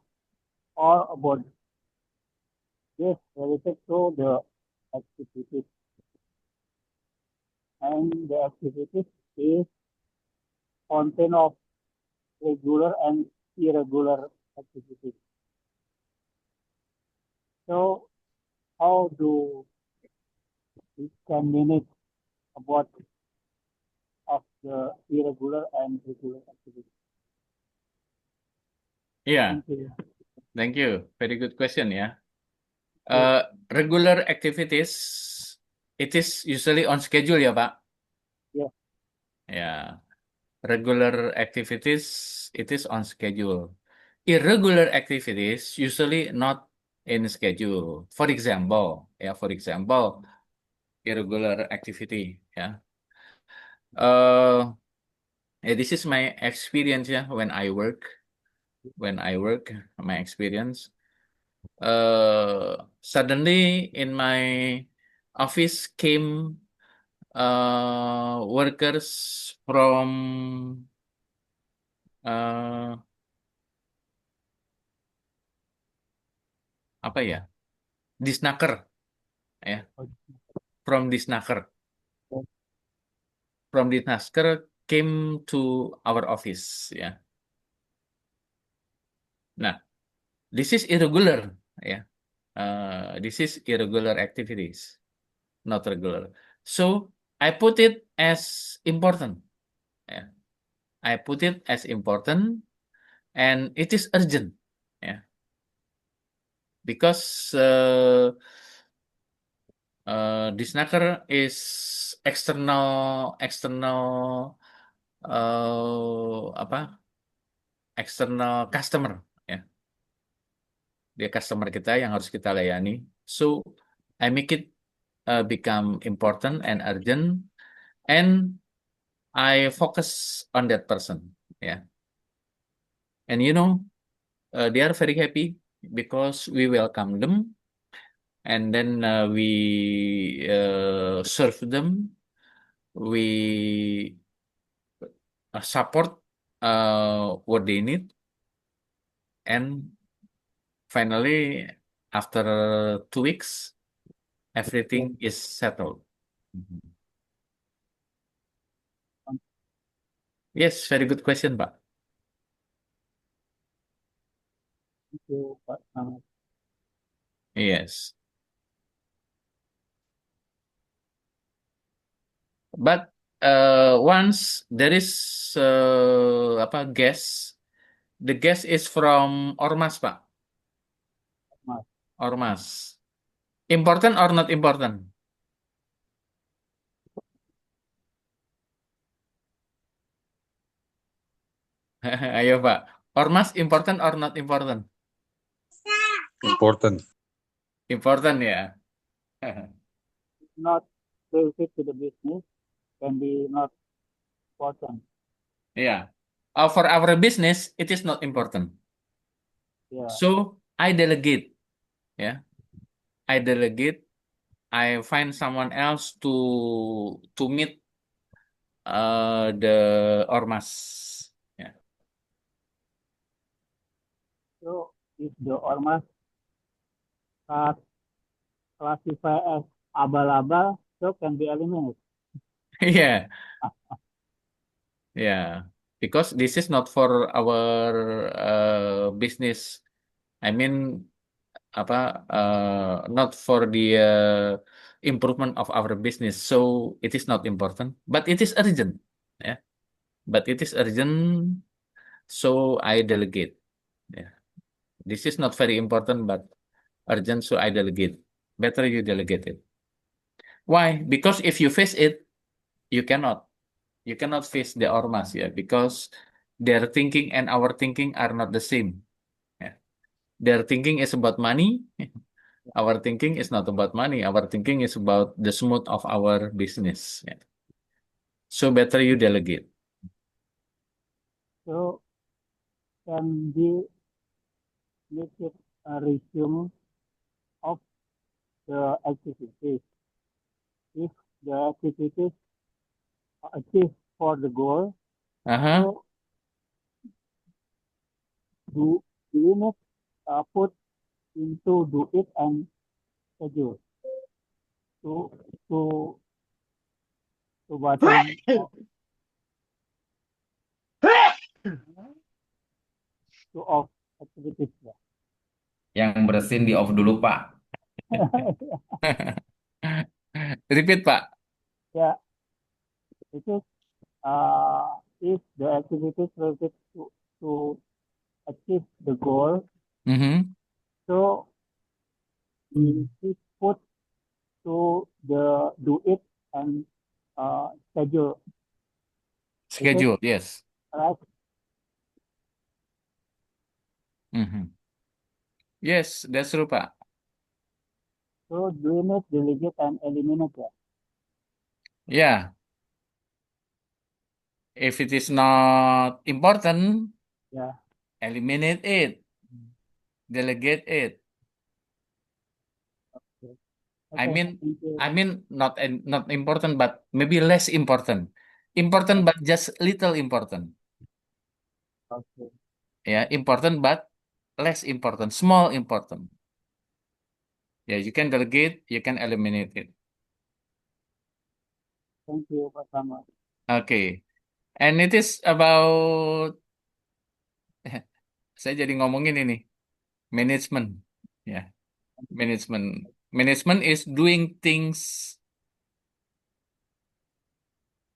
about this related to the activities, and the activities is content of regular and irregular activities. So how do we can manage about of the irregular and regular activities? Yeah, Thank you. thank you. Very good question ya. Yeah. Regular activities, it is usually on schedule ya, Pak. Yeah. Ya, regular activities, it is on schedule. Irregular activities usually not in schedule. For example, irregular activity, ya. This is my experience ya when I work, my experience. Suddenly in my office came workers from uh, apa ya, Disnaker ya, from Disnaker came to our office ya. Nah, this is irregular ya. This is irregular activities, not regular. So I put it as important ya. I put it as important and it is urgent ya. Because Disnaker is external apa external customer ya, dia customer kita yang harus kita layani. So I make it become important and urgent and I focus on that person ya, and they are very happy because we welcome them and then we serve them, we support what they need, and finally after 2 weeks everything is settled. Mhm. Yes, very good question, Pak. Thank you, Pak Slamet. Yes, but once there is apa guest, the guest is from Ormas, Pak. Mas. Ormas. Important or not important? Ayo, Pak. Ormas important or not important? Important. Important ya. Not related to the business can be not important. Yeah. For our business, it is not important. Yeah. So I delegate. Yeah. I delegate. I find someone else to meet the ormas. Yeah. So if the ormas are classified as abal-abal, so can be eliminated. Yeah, yeah. Because this is not for our business. I mean, not for the improvement of our business. So it is not important, but it is urgent. Yeah, but it is urgent. So I delegate. Yeah, this is not very important, but urgent. So I delegate. Better you delegate it. Why? Because if you face it, you cannot. You cannot face the ormas, yeah, because their thinking and our thinking are not the same. Yeah. Their thinking is about money. Our thinking is not about money. Our thinking is about the smooth of our business. Yeah. So better you delegate. So can we make it a resume of the activities? If the activities achieve for the goal, Uh-huh. so do we need put into do it and schedule to to to button to off activities. Yang bersin di off dulu, Pak. Repeat, Pak. Yeah, it is if the activities related to achieve the goal, Mhm. so we put to the do it and schedule. Is it Schedule, yes. right? Mhm. Yes, that's true, Pak. So do we need delegate and eliminate that? Yeah. If it is not important, Yeah. eliminate it. Delegate it. Okay. I Okay. mean, Thank you. not important, but maybe less important. Important, but just little important. Okay. Yeah, important, but less important. Small important. Yeah, you can delegate, you can eliminate it. Thank you, Pak Samad. Okay. And it is about, saya jadi ngomongin ini, management. Ya, management. Management is doing things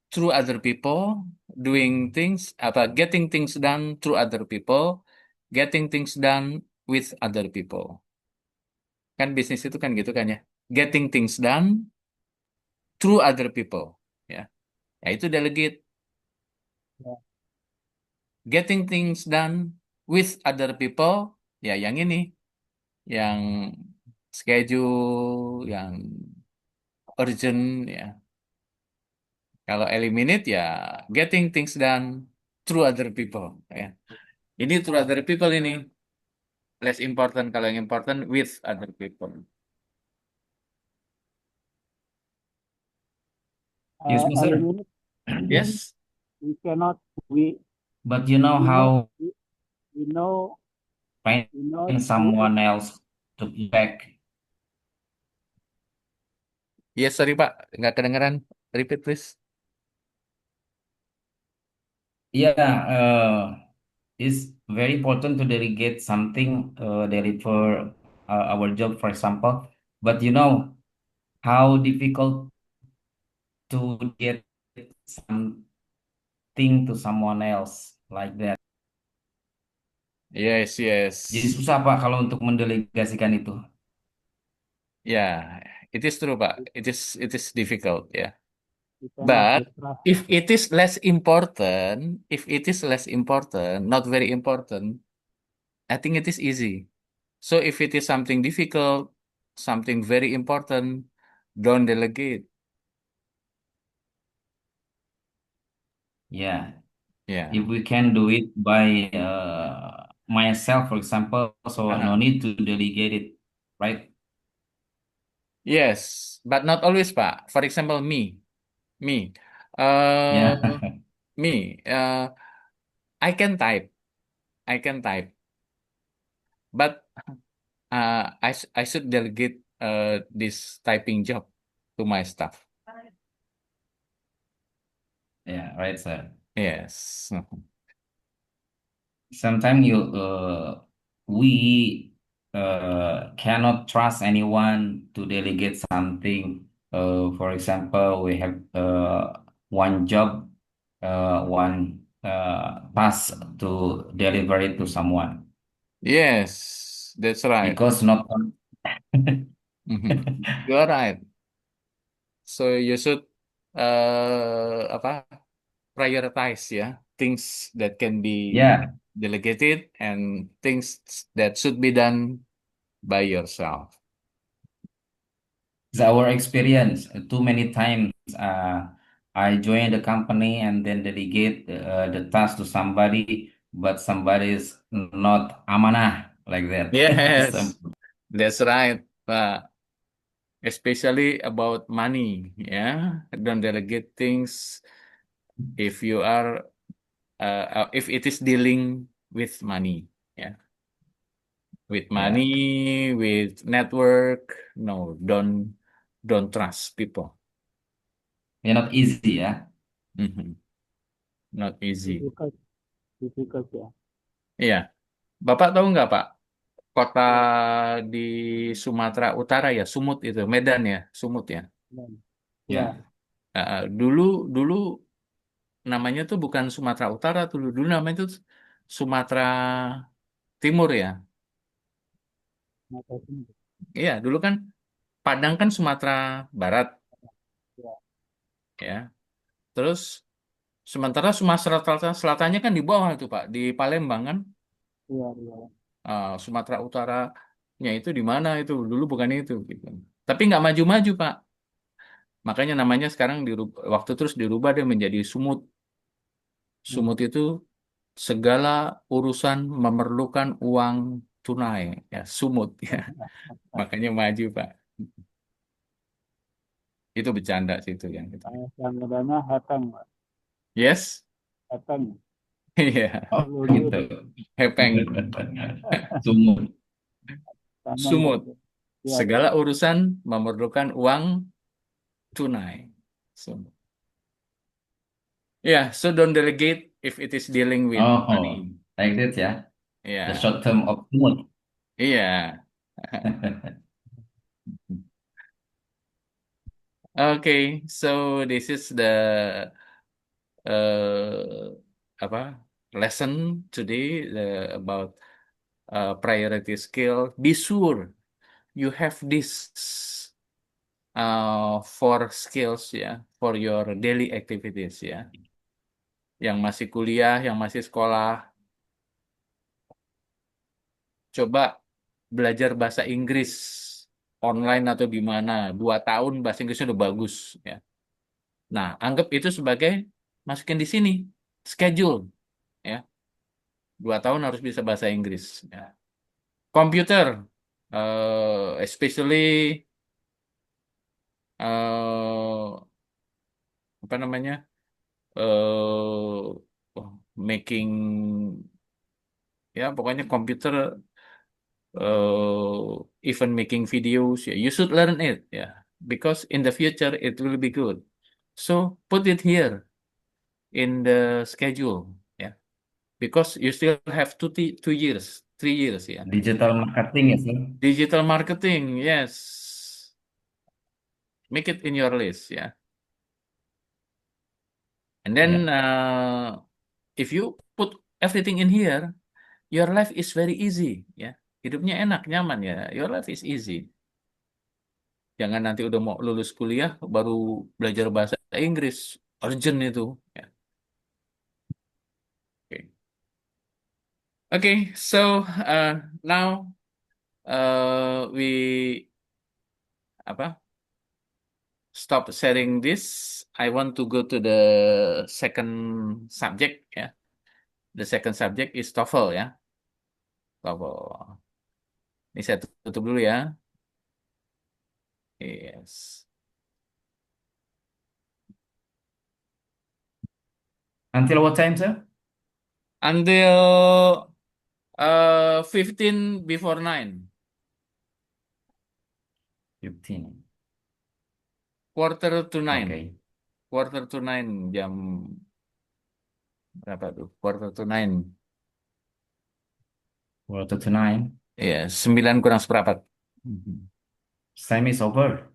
through other people, doing things, getting things done through other people, getting things done with other people. Kan bisnis itu kan gitu kan ya. Getting things done through other people. Ya, ya itu delegate. Ya. Getting things done with other people, ya yang ini, yang schedule, yang urgent, ya. Kalau eliminate ya getting things done through other people, ya. Ini through other people ini less important, kalau yang important with other people. Yes, sir. Eliminate. Yes. We cannot. We But you know we know how we know we know find someone else to back. Yes, sorry Pak, nggak kedengeran. Repeat please. Yeah, it's very important to delegate something, deliver our job, for example. But you know how difficult to get something to someone else like that. Yes, yes. Jadi susah Pak kalau untuk mendelegasikan itu. Yeah, it is true, Pak. It is difficult, yeah. we cannot But distrust. if it is less important, not very important, I think it is easy. So if it is something difficult, something very important, don't delegate. Yeah, Yeah. if we can do it by myself, for example, so no need to delegate it, right? Yes, but not always, Pak. For example, me, Yeah. me, I can type, but I should delegate this typing job. to my staff. Yeah, right, sir. Yes. Sometimes we cannot trust anyone to delegate something. For example, we have one job, one task to deliver it to someone Yes, that's right. because not. Mhm. You are right. So you should apa prioritize ya things that can be Yeah, delegated and things that should be done by yourself. it's our experience. Too many times, I join the company and then delegate the task to somebody, but somebody is not amanah like that. Yes, that's right. Especially about money, yeah. Don't delegate things if you are if it is dealing with money, yeah. With Yeah, money, with network, no, don't trust people. yeah, not easy, yeah. Mhm. Not easy. Difficult, difficult ya. Iya, Bapak tahu nggak Pak, kota Ya, di Sumatera Utara ya, Sumut itu, Medan ya, Sumut ya. dan ya, Yeah, Dulu dulu namanya tuh bukan Sumatera Utara, dulu namanya tuh Sumatera Timur ya. mata sini. Iya, dulu kan Padang kan Sumatera Barat Ya, ya. Terus sementara Sumatera Selatannya kan di bawah itu Pak, di Palembang kan. iya, iya. Sumatera Utaranya itu di mana itu? Dulu bukan itu gitu. Tapi nggak maju-maju Pak. Makanya namanya sekarang waktu terus dirubah dia menjadi Sumut. Hmm. Sumut itu segala urusan memerlukan uang tunai ya, Sumut ya. Makanya maju Pak. Itu bercanda sih itu yang gitu. Sanggadana Hatang, Pak. Yes? Hatang. Iya, oh Lulur. gitu. Hepeng. Sumut. Tanah Sumut. gitu. Ya, Segala urusan memerlukan uang tunai. Sumut. Yeah, so don't delegate if it is dealing with Oh, money. like that, yeah. The Yeah, short term of sumut. iya. Okay, so this is the uh, apa lesson today about priority skill. Be sure you have this four skills ya for your daily activities ya. Yang masih kuliah, yang masih sekolah, coba belajar bahasa Inggris online atau di mana. 2 tahun bahasa Inggrisnya udah bagus ya. Nah, anggap itu sebagai masukin di sini schedule ya. 2 tahun harus bisa bahasa Inggris ya. Komputer, especially eh, apa namanya making ya pokoknya komputer even making videos ya. You should learn it ya because in the future it will be good. So put it here in the schedule ya because you still have 2 years, 3 years ya. Digital marketing ya, sir. Digital marketing, yes. Make it in your list ya. And then Ya. if you put everything in here, your life is very easy ya. Hidupnya enak, nyaman ya. Your life is easy. Jangan nanti udah mau lulus kuliah baru belajar bahasa Inggris. Urgent itu. Ya. Oke. Okay, so now we apa? Stop sharing this. I want to go to the second subject ya. The second subject is TOEFL ya. TOEFL. Ini saya tutup dulu ya. Yes. Until what time, sir? Until 15 before 9. 15. quarter to nine. Okay. Quarter to nine jam berapa tuh? Quarter to nine. Quarter to nine. Iya, 9 kurang seperempat. Time is over.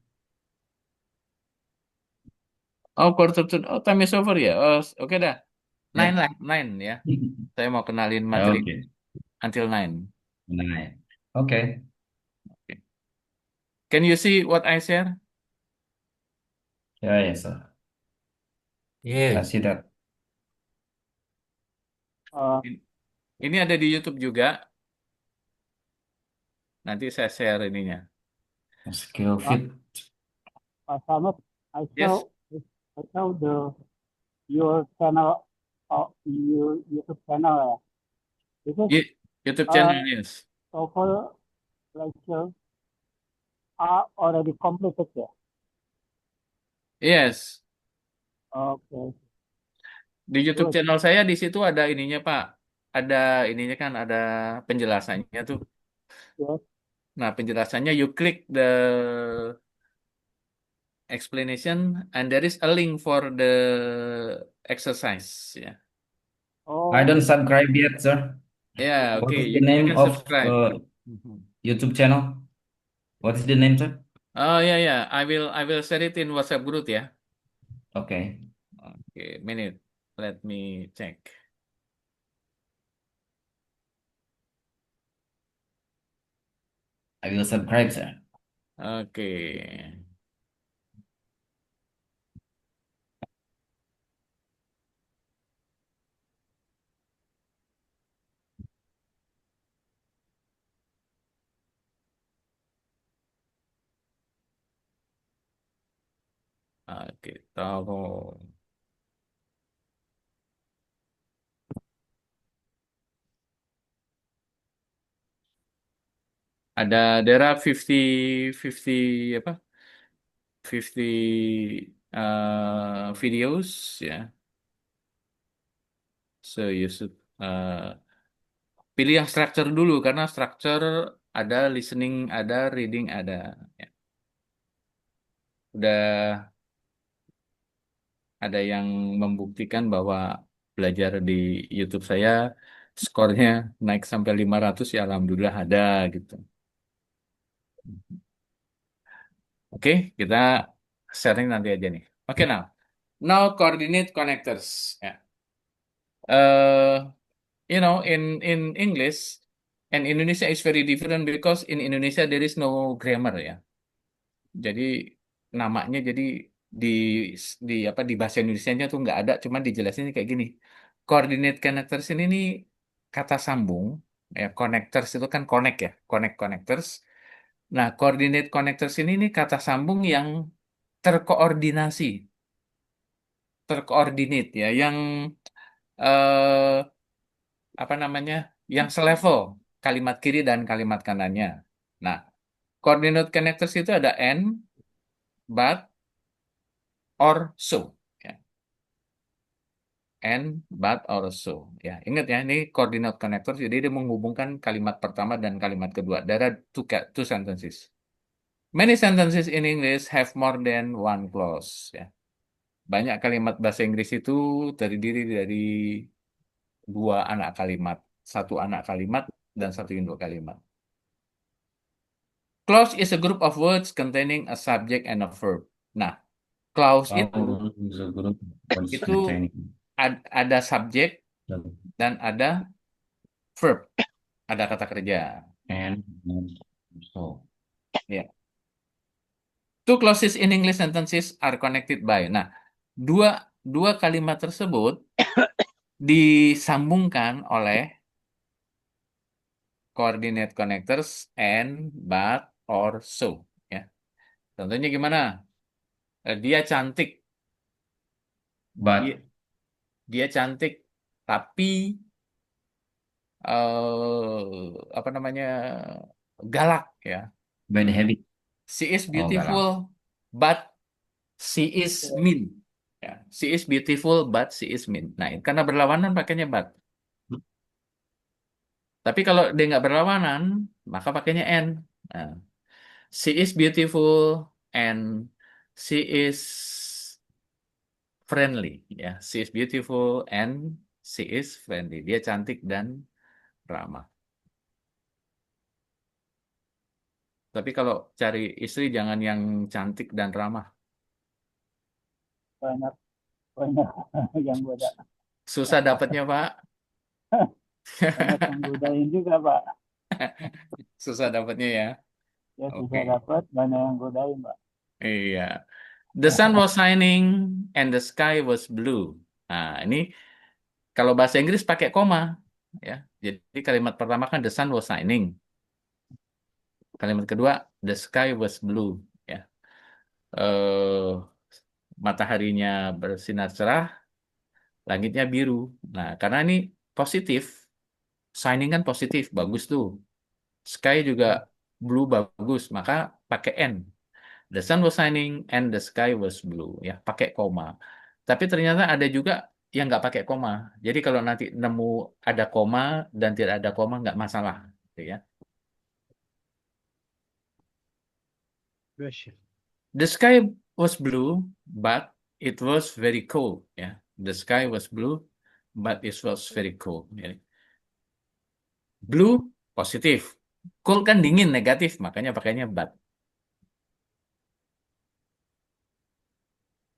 Oh, time is over ya. Oh, oke dah. Yeah. 9 lah, 9 ya. Saya mau kenalin materi Okay. until 9. Nine. Okay. Can you see what I share? Yeah, yes, sir. I Yes. see that. Ini ada di YouTube juga. Nanti saya share ininya. Skill fit. Samet, I Yes. saw your channel, your YouTube channel. This is YouTube channel, yes. TOEFL lecture are already completed, ya? Yes. Okay. Di YouTube Good. channel saya di situ ada ininya, Pak. Ada ininya kan, ada penjelasannya tuh. Yes. Nah, penjelasannya you click the explanation and there is a link for the exercise, ya. Oh, I don't subscribe yet, sir. Yeah, What okay. is the You name can of subscribe. YouTube channel? What is the name, sir? Oh yeah. I will share it in WhatsApp group ya. Okay. Okay, minute. Let me check. I will subscribe, sir. Okay. Oke, tahu. There are 50 apa? 50 videos ya. So you should pilih yang structure dulu karena structure ada listening, ada reading, ada ya. Udah ada yang membuktikan bahwa belajar di YouTube saya skornya naik sampai 500 ya alhamdulillah ada gitu. Oke, kita sharing nanti aja nih. Oke, now coordinate connectors. Ya. In English and Indonesia is very different because in Indonesia there is no grammar ya. Jadi namanya jadi di di bahasa Indonesianya tuh nggak ada, cuma dijelasin kayak gini. Coordinate connectors ini nih kata sambung ya, connectors itu kan connect ya, connect connectors. Nah, coordinate connectors ini nih kata sambung yang terkoordinasi, terkoordinate ya, yang eh, apa namanya, yang selevel kalimat kiri dan kalimat kanannya. Nah, coordinate connectors itu ada and, but, or, so. Ya. And, but, or, so. Ya, ingat ya, ini coordinate connectors, jadi dia menghubungkan kalimat pertama dan kalimat kedua. There are two sentences. Many sentences in English have more than one clause. Ya. Banyak kalimat bahasa Inggris itu terdiri dari dua anak kalimat, satu anak kalimat dan satu induk kalimat. Clause is a group of words containing a subject and a verb. Nah, clause itu ada subjek dan ada verb, ada kata kerja. And so. Ya. Two clauses in English sentences are connected by. Nah, dua kalimat tersebut disambungkan oleh coordinate connectors and, but, or, so. Ya. Contohnya gimana? Dia cantik. But Dia cantik, tapi apa namanya, galak ya. bad habit. She is galak. beautiful, but she is mean. Ya, she is beautiful, but she is mean. Nah, karena berlawanan pakainya but. Tapi kalau dia nggak berlawanan, maka pakainya and. Nah, she is beautiful and She is friendly, ya. She is beautiful and she is friendly. Dia cantik dan ramah. Tapi kalau cari istri jangan yang cantik dan ramah. Banyak banyak yang goda. Susah dapatnya, Pak. Banyak yang godain juga, Pak. Susah dapatnya ya. Ya Oke. susah dapat, banyak yang godain, Pak. Iya. The sun was shining and the sky was blue. Nah, ini kalau bahasa Inggris pakai koma, ya. Jadi kalimat pertama kan the sun was shining. Kalimat kedua the sky was blue, ya. Eh, mataharinya bersinar cerah, langitnya biru. Nah, karena ini positif, shining kan positif, bagus tuh. Sky juga blue bagus, maka pakai N. The sun was shining and the sky was blue, ya, pakai koma. Tapi ternyata ada juga yang nggak pakai koma. Jadi kalau nanti nemu ada koma dan tidak ada koma nggak masalah, gitu ya. Question. The sky was blue, but it was very cold, ya. The sky was blue, but it was very cold. Ya. Blue positif, cold kan dingin negatif, makanya pakainya but.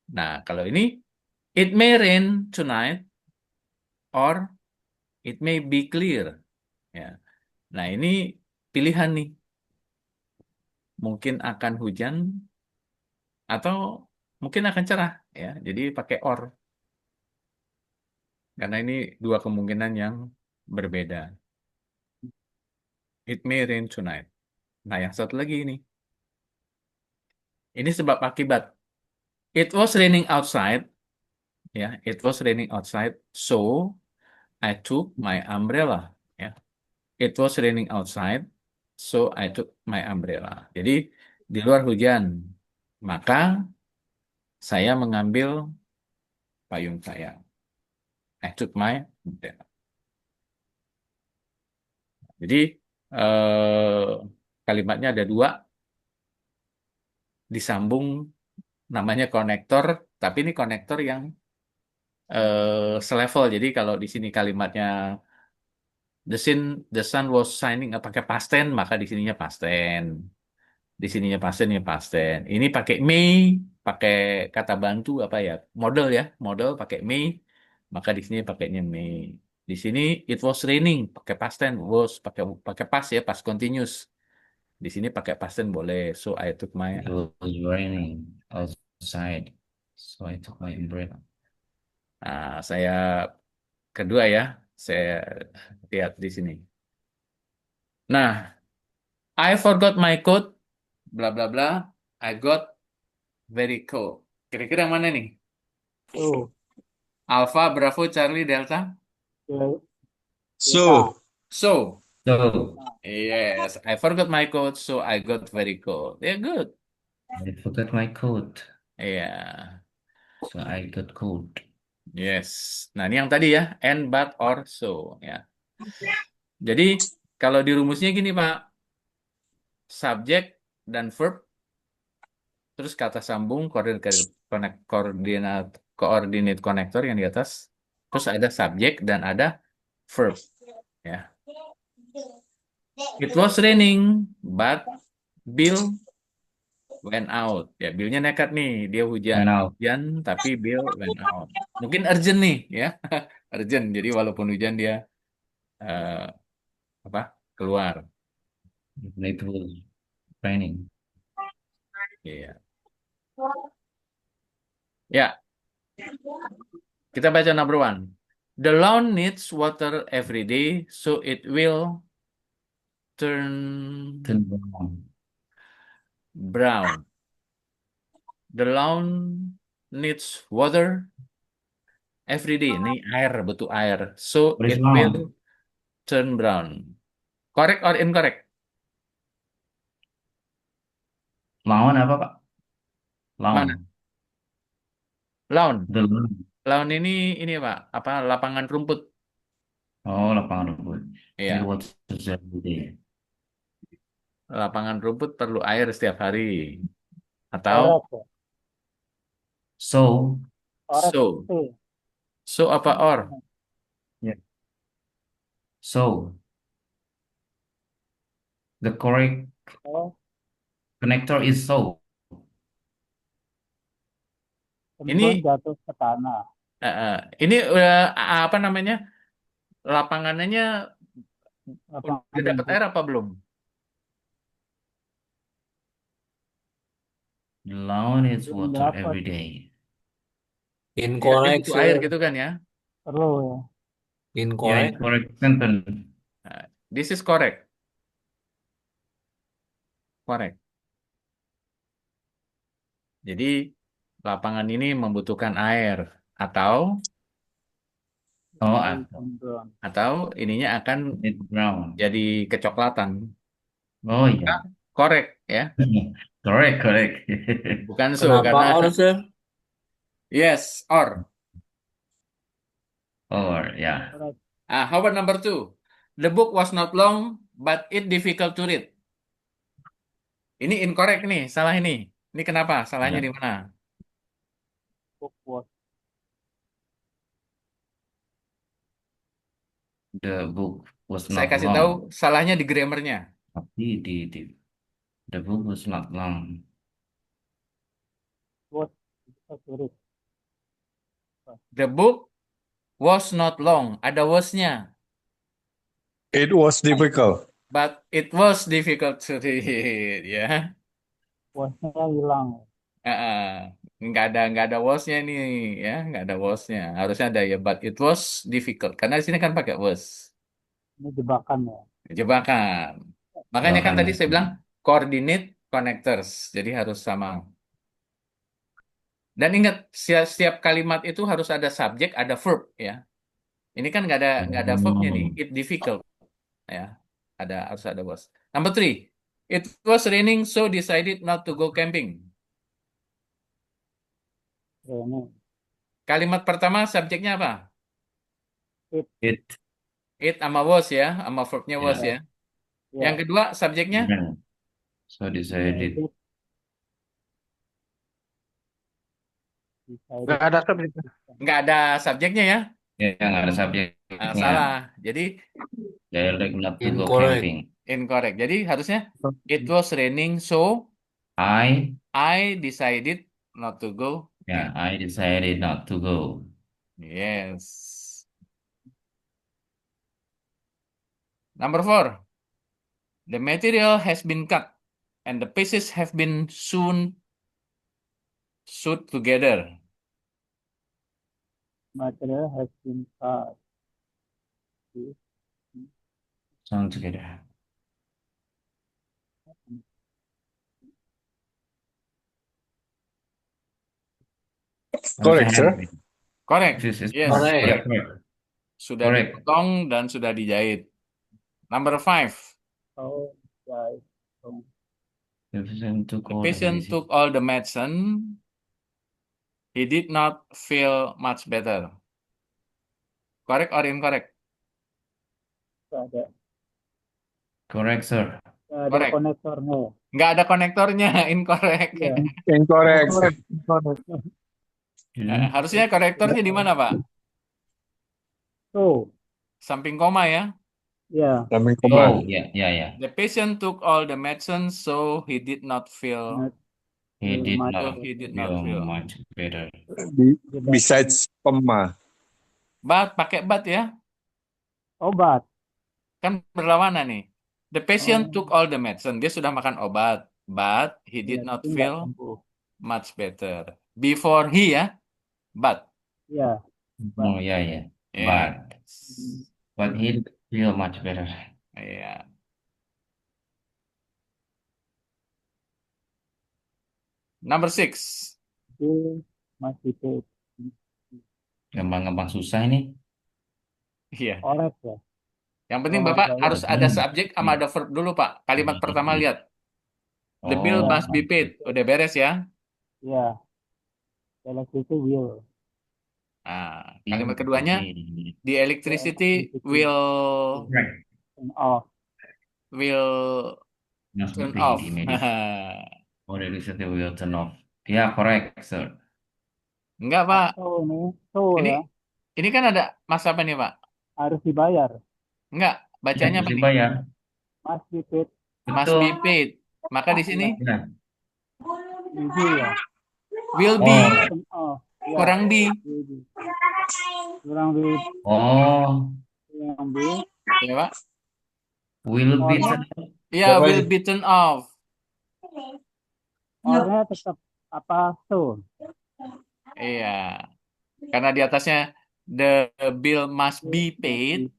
Nah, kalau ini it may rain tonight or it may be clear. Ya. Nah, ini pilihan nih. Mungkin akan hujan atau mungkin akan cerah, ya. Jadi pakai or. Karena ini dua kemungkinan yang berbeda. It may rain tonight. Nah, yang satu lagi ini. Ini sebab akibat. It was raining outside. Ya, it was raining outside. So, I took my umbrella. Ya. It was raining outside. So, I took my umbrella. Jadi, di luar hujan. Maka, saya mengambil payung saya. I took my umbrella. Jadi, kalimatnya ada dua. Disambung namanya konektor. Tapi ini konektor yang selevel. Jadi, kalau di sini kalimatnya the sun was shining pakai past tense, maka di sininya past tense. Di sininya past tense, ya past tense. Ini pakai may, pakai kata bantu apa ya? Model ya, model pakai may, maka di sini pakainya may. Di sini it was raining pakai past tense, was pakai pakai past ya, past continuous. Di sini pakai past tense boleh. So I took my It was raining outside, so I took my umbrella. saya kedua ya, saya lihat di sini. Nah, I forgot my coat, bla bla bla. I got very cold. Kira-kira yang mana nih? Oh, Alpha, Bravo, Charlie, Delta. ya, So, So, So, yes, I forgot my coat, so I got very cold. Yeah, good. I forgot my coat, Yeah, so I got cold. yes. Nah, ini yang tadi ya, and, but, or, so. Ya. Jadi, kalau di rumusnya gini, Pak. Subjek dan verb, terus kata sambung, coordinate connector yang di atas. Terus ada subjek dan ada verb. Ya. It was raining, but Bill went out. Ya, Billnya nekat nih, dia hujan, Went out. hujan, tapi Bill went out. Mungkin urgent nih, ya, urgent. Jadi walaupun hujan dia eh, apa keluar. It was raining. Iya. Ya, kita baca number one. The lawn needs water every day, so it will turn Turn brown. brown. The lawn needs water every day. Ini air, butuh air. So What is it lawn? will turn brown. Correct or incorrect? Lawn apa, Pak? Lawn. Mana? Lawn. The lawn. Lawn ini Pak, apa lapangan rumput? Oh, lapangan rumput. Iya, It was every day. lapangan rumput perlu air setiap hari. Atau correct. So, Orat So. T. So apa or? yeah. So, the correct Oh, connector is so. tembus Ini jatuh ke tanah. ini apa namanya? Lapangannya udah Lapangan dapat rumput. air apa belum? The lawn is Belum water dapat. every day. Ya, dia Incorrect, butuh air sir. gitu kan ya? Perlu ya. Yeah, Incorrect. incorrect sentence. This is correct. Correct. Jadi lapangan ini membutuhkan air atau Oh, ininya akan it's brown. jadi kecoklatan. Oh yeah. Correct ya. Correct, correct. Bukan so Kenapa karena or, sir? yes or. Or yeah. How about number 2? The book was not long but it difficult to read. Ini incorrect nih, salah ini. Ini kenapa? Salahnya Yeah. di mana? Book was The book was Saya not kasih tahu long. salahnya di grammarnya. Tapi the book was not long. accurate. The book was not long. Ada was-nya. It was difficult. But it was difficult to read, ya. Was-nya hilang. Nggak ada was-nya nih, ya. Nggak ada was-nya. Harusnya ada ya, but it was difficult. Karena di sini kan pakai was. Ini jebakan ya. Jebakan. Makanya kan tadi Jebakan. saya bilang coordinate connectors. Jadi harus sama. Dan ingat, setiap kalimat itu harus ada subjek, ada verb, ya. Ini kan nggak ada verbnya nih. It difficult, ya. Harus ada was. Number 3. It was raining, so decided not to go camping. Raining. Kalimat pertama subjeknya apa? It. It sama was ya, sama verbnya was ya. Yang kedua subjeknya? So decided. Nggak ada subjeknya. Nggak ada subjeknya ya? Ya, nggak ada subjek. Salah. Jadi Dialect not to go Incorrect. camping. incorrect. Jadi harusnya it was raining, so I decided not to go. Yeah, I decided not to go. Yes. Number 4. The material has been cut and the pieces have been sewed together. Material has been cut. Sewn together. Correct, sir. Correct. Yes. Yes. Correct. Sudah dipotong dan sudah dijahit. Number 5. Oh, guys. The patient took all the medicine. He did not feel much better. Correct or incorrect? Ada. Correct, sir. Ada Correct. konektornya. Nggak ada konektornya, incorrect. Yeah. Incorrect. Harusnya konektornya di mana, Pak? So, samping koma ya? Yeah. Samping koma. Oh, yeah. The patient took all the medicine, so he did not feel. He did much not feel feel much better. Besides koma. Pakai but ya? Obat. Kan berlawanan nih. The patient took all the medicine. Dia sudah makan obat, but he did not feel much better. Before he ya, but. Yeah. Oh, yeah. But he feel much better. Yeah. Number 6. Masih itu. Gampang-gampang susah ini. Iya. Orek ya. Yang penting Bapak harus ada subjek sama ada verb dulu Pak. Kalimat pertama lihat. The bill must be paid. Udah beres ya? Iya. Electricity will. Kalimat keduanya, the electricity will turn off. Turn off. Oh, the electricity will turn off. Yeah, correct, sir. Enggak, Pak. So Ini ya, ini kan ada mas apa nih, Pak? harus dibayar. Enggak, bacanya apa Harus nih? dibayar. Must be paid. Must Betul. be paid. Maka di sini Ya, Ya. easy ya. will be Oh, Ya, kurang be. easy. Kurang lebih oh, kurang lebih. Ya, Pak. will be. Ornya, Ya, will be turned off. ornya tetap apa so. Iya. Karena di atasnya the bill must be paid,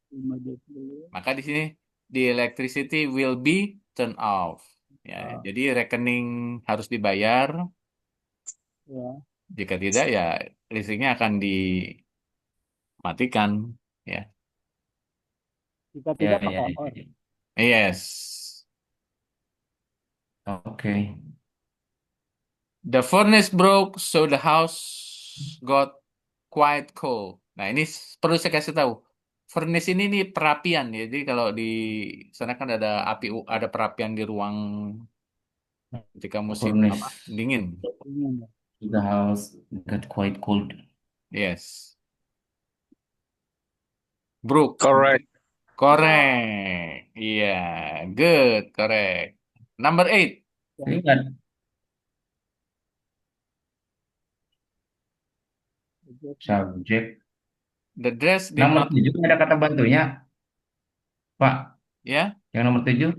Immediately. maka di sini the electricity will be turned off. Ya, jadi rekening harus dibayar. Ya. Jika tidak, ya listriknya akan dimatikan. Ya, Jika Ya, tidak ya, pakai ya, on. ya. yes. Oke. The furnace broke, so the house got quite cold. Nah, ini perlu saya kasih tahu. Furnace ini nih perapian. Jadi kalau di sana kan ada api, ada perapian di ruang ketika musim apa? Furnace. Dingin. The house got quite cold. Yes. Broke. Correct. Correct. Iya, good, correct. Number 8. Ini kan subjek. The dress did Nomor not. 7 ada kata bantunya, Pak. Ya, Yang nomor 7,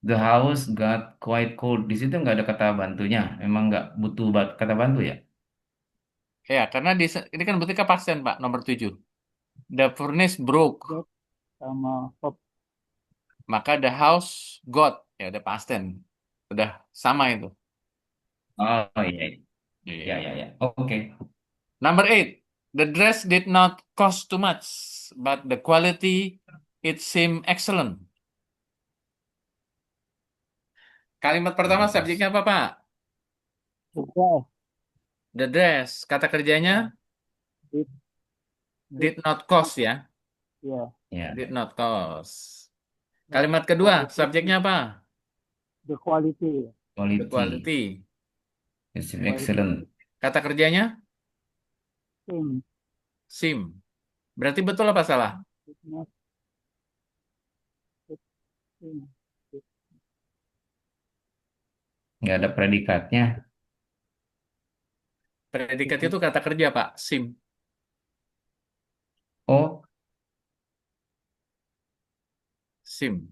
the house got quite cold. Di situ nggak ada kata bantunya. Emang nggak butuh kata bantu ya? ya, karena ini kan berarti kepastian, Pak, nomor 7. The furnace broke. Sama hop. Maka the house got, ya udah past tense. Udah sama itu. Oh iya, iya. Iya. Ya, ya, ya. Oke. Number 8. The dress did not cost too much, but the quality it seemed excellent. Kalimat pertama subjeknya apa, Pak? The dress. Kata kerjanya did not cost ya. Ya. Ya. Did not cost. Kalimat kedua subjeknya apa? The quality. The quality. It's excellent. Kata kerjanya Same. sim. Berarti betul apa salah? Nggak ada predikatnya. Predikat itu kata kerja, Pak. Sim. Oh, Sim.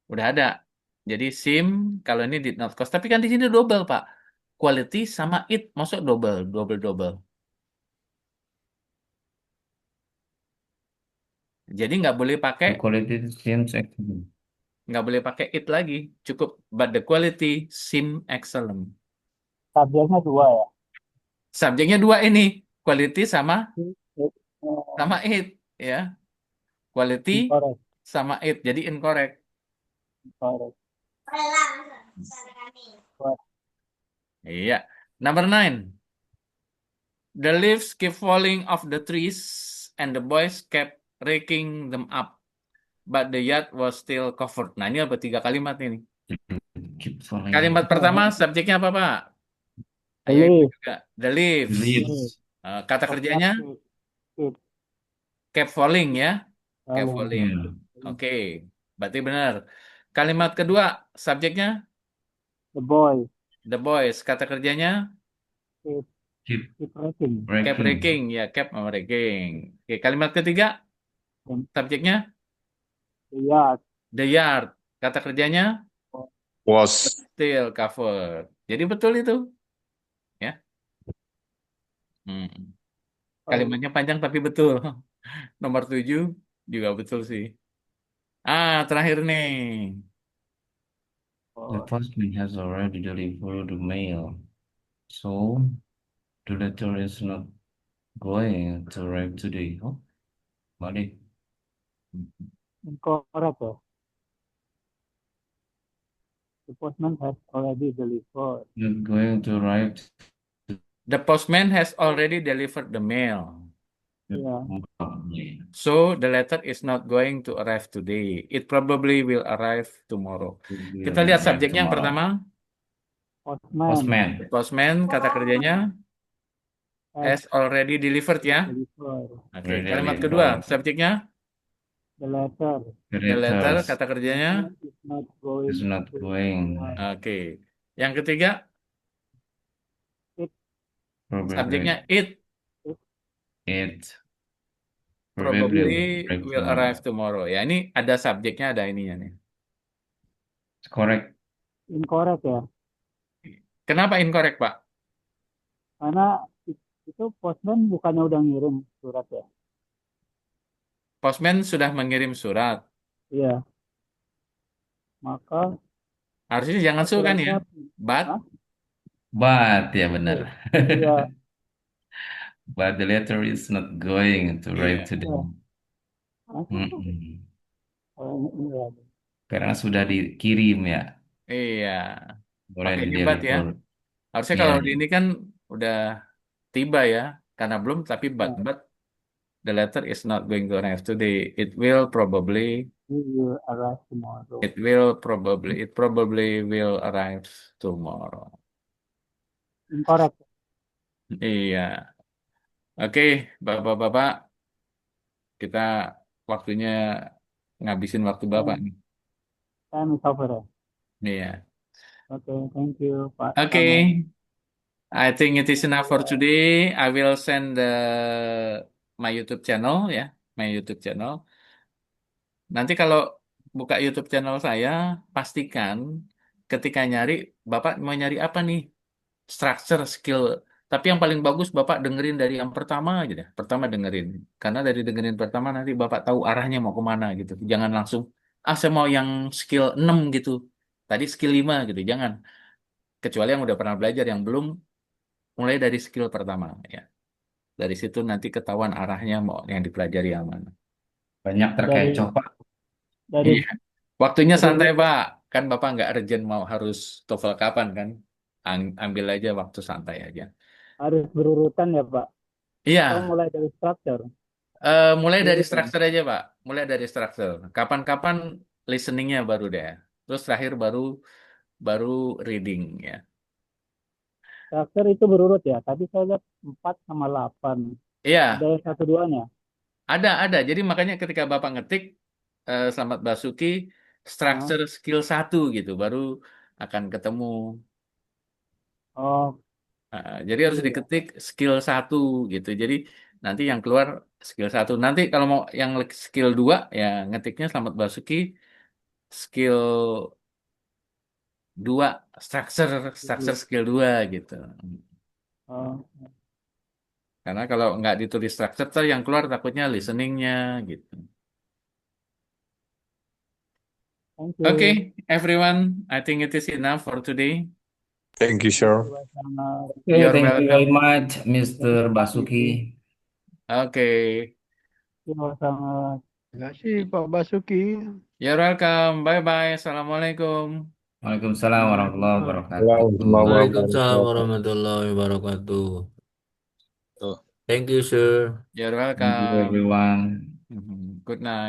Udah ada. Jadi sim kalau ini did not cost. Tapi kan di sini double, Pak. Quality sama it masuk double, double. Jadi nggak boleh pakai the quality seems excellent. nggak boleh pakai it lagi. Cukup but the quality seem excellent. Subjeknya 2 ya. Subjeknya 2 ini. Quality sama it ya. Quality Incorrect. sama it. Jadi incorrect. Incorrect. Iya. Number 9. The leaves keep falling off the trees and the boys kept raking them up. But the yard was still covered. Nah, ini ada 3 kalimat ini. Keep falling. Kalimat pertama subjeknya apa, Pak? The Ayo leaves. juga. The leaves. Leaves. Kata kerjanya It. kept falling ya. Kept Falling. falling. Yeah. Oke. Berarti benar. Kalimat kedua subjeknya The boy. the boys. Kata kerjanya It. Keep Keep raking. kept breaking. raking ya, kept raking. Oke, kalimat ketiga subjeknya The yard. the yard. Kata kerjanya Was. still covered. Jadi betul itu. Ya. Kalimatnya panjang tapi betul. Nomor 7 juga betul sih. Terakhir nih. The postman has already delivered the mail. So, the letter is not going to arrive today. Oh, balik. Incorrect ya. The postman has already delivered. Not going to arrive. The postman has already delivered the mail. Yeah. So the letter is not going to arrive today. It probably will arrive tomorrow. Kita lihat subjeknya yang pertama. Postman. Postman. Postman kata kerjanya Has has already delivered ya. delivered. Oke, Already kalimat kedua, delivered. subjeknya The letter the letter Readers kata kerjanya. is not going is not to going. Oke. Yang ketiga, it. subjeknya Probably it it probably arrive will tomorrow. arrive tomorrow. Ya, ini ada subjeknya, ada ininya nih. Correct. Incorrect ya. Kenapa incorrect, Pak? Karena itu postman bukannya udah ngirim surat ya. Postman sudah mengirim surat. Iya. Maka Harusnya jangan su kan ya. suratnya But Hah? But ya benar. Iya. But the letter is not going to arrive iya. today. Iya. Mm-mm. Iya. Karena sudah dikirim ya. Iya. Boleh Pakai di but ya. deliver. Harusnya Iya. kalau di ini kan udah tiba ya. Karena belum tapi but the letter is not going to arrive today. It will probably He will arrive tomorrow. it probably will arrive tomorrow. Incorrect. Iya. Oke, Bapak-bapak, kita waktunya ngabisin waktu Bapak nih. Time is over ya. Iya. Oke, thank you Pak. Oke. I think it is enough for today. I will send my YouTube channel ya, my YouTube channel. Nanti kalau buka YouTube channel saya, pastikan ketika nyari, Bapak mau nyari apa nih? Structure, skill. Tapi yang paling bagus Bapak dengerin dari yang pertama aja deh. Pertama dengerin. Karena dari dengerin pertama nanti Bapak tahu arahnya mau kemana gitu. Jangan langsung, saya mau yang skill 6 gitu. Tadi skill 5 gitu. Jangan. Kecuali yang udah pernah belajar, yang belum, mulai dari skill pertama ya. Dari situ nanti ketahuan arahnya mau yang dipelajari yang mana. Banyak terkecoh, Pak. Iya. Waktunya santai, Pak. Kan Bapak nggak urgent mau harus TOEFL kapan kan? Ambil aja waktu santai aja. Harus berurutan ya Pak. Iya. Atau mulai dari structure. Mulai dari structure aja, Pak. Mulai dari structure. Kapan-kapan listeningnya baru deh. Terus terakhir baru reading ya. Structure itu berurut ya. Tadi saya lihat 4 sama 8. Iya. Ada yang 1-2-nya. Ada. Jadi makanya ketika Bapak ngetik Selamat Basuki structure skill 1 gitu, baru akan ketemu. Oh. Jadi harus diketik skill 1 gitu. Jadi nanti yang keluar skill 1. Nanti kalau mau yang skill 2 ya ngetiknya Selamat Basuki skill 2 structure skill 2 gitu. Oh. Karena kalau nggak ditulis structure yang keluar takutnya listeningnya gitu. Thank you. Okay, everyone, I think it is enough for today. Thank you, sir. Okay, You're thank you very welcome. much, Mr. Basuki. Oke. Terima kasih Pak Basuki. You're welcome. Bye-bye. Assalamualaikum. Waalaikumsalam warahmatullahi wabarakatuh. Waalaikumsalam warahmatullahi wabarakatuh. Thank you, sir. You're Thank you, welcome. everyone. Good night.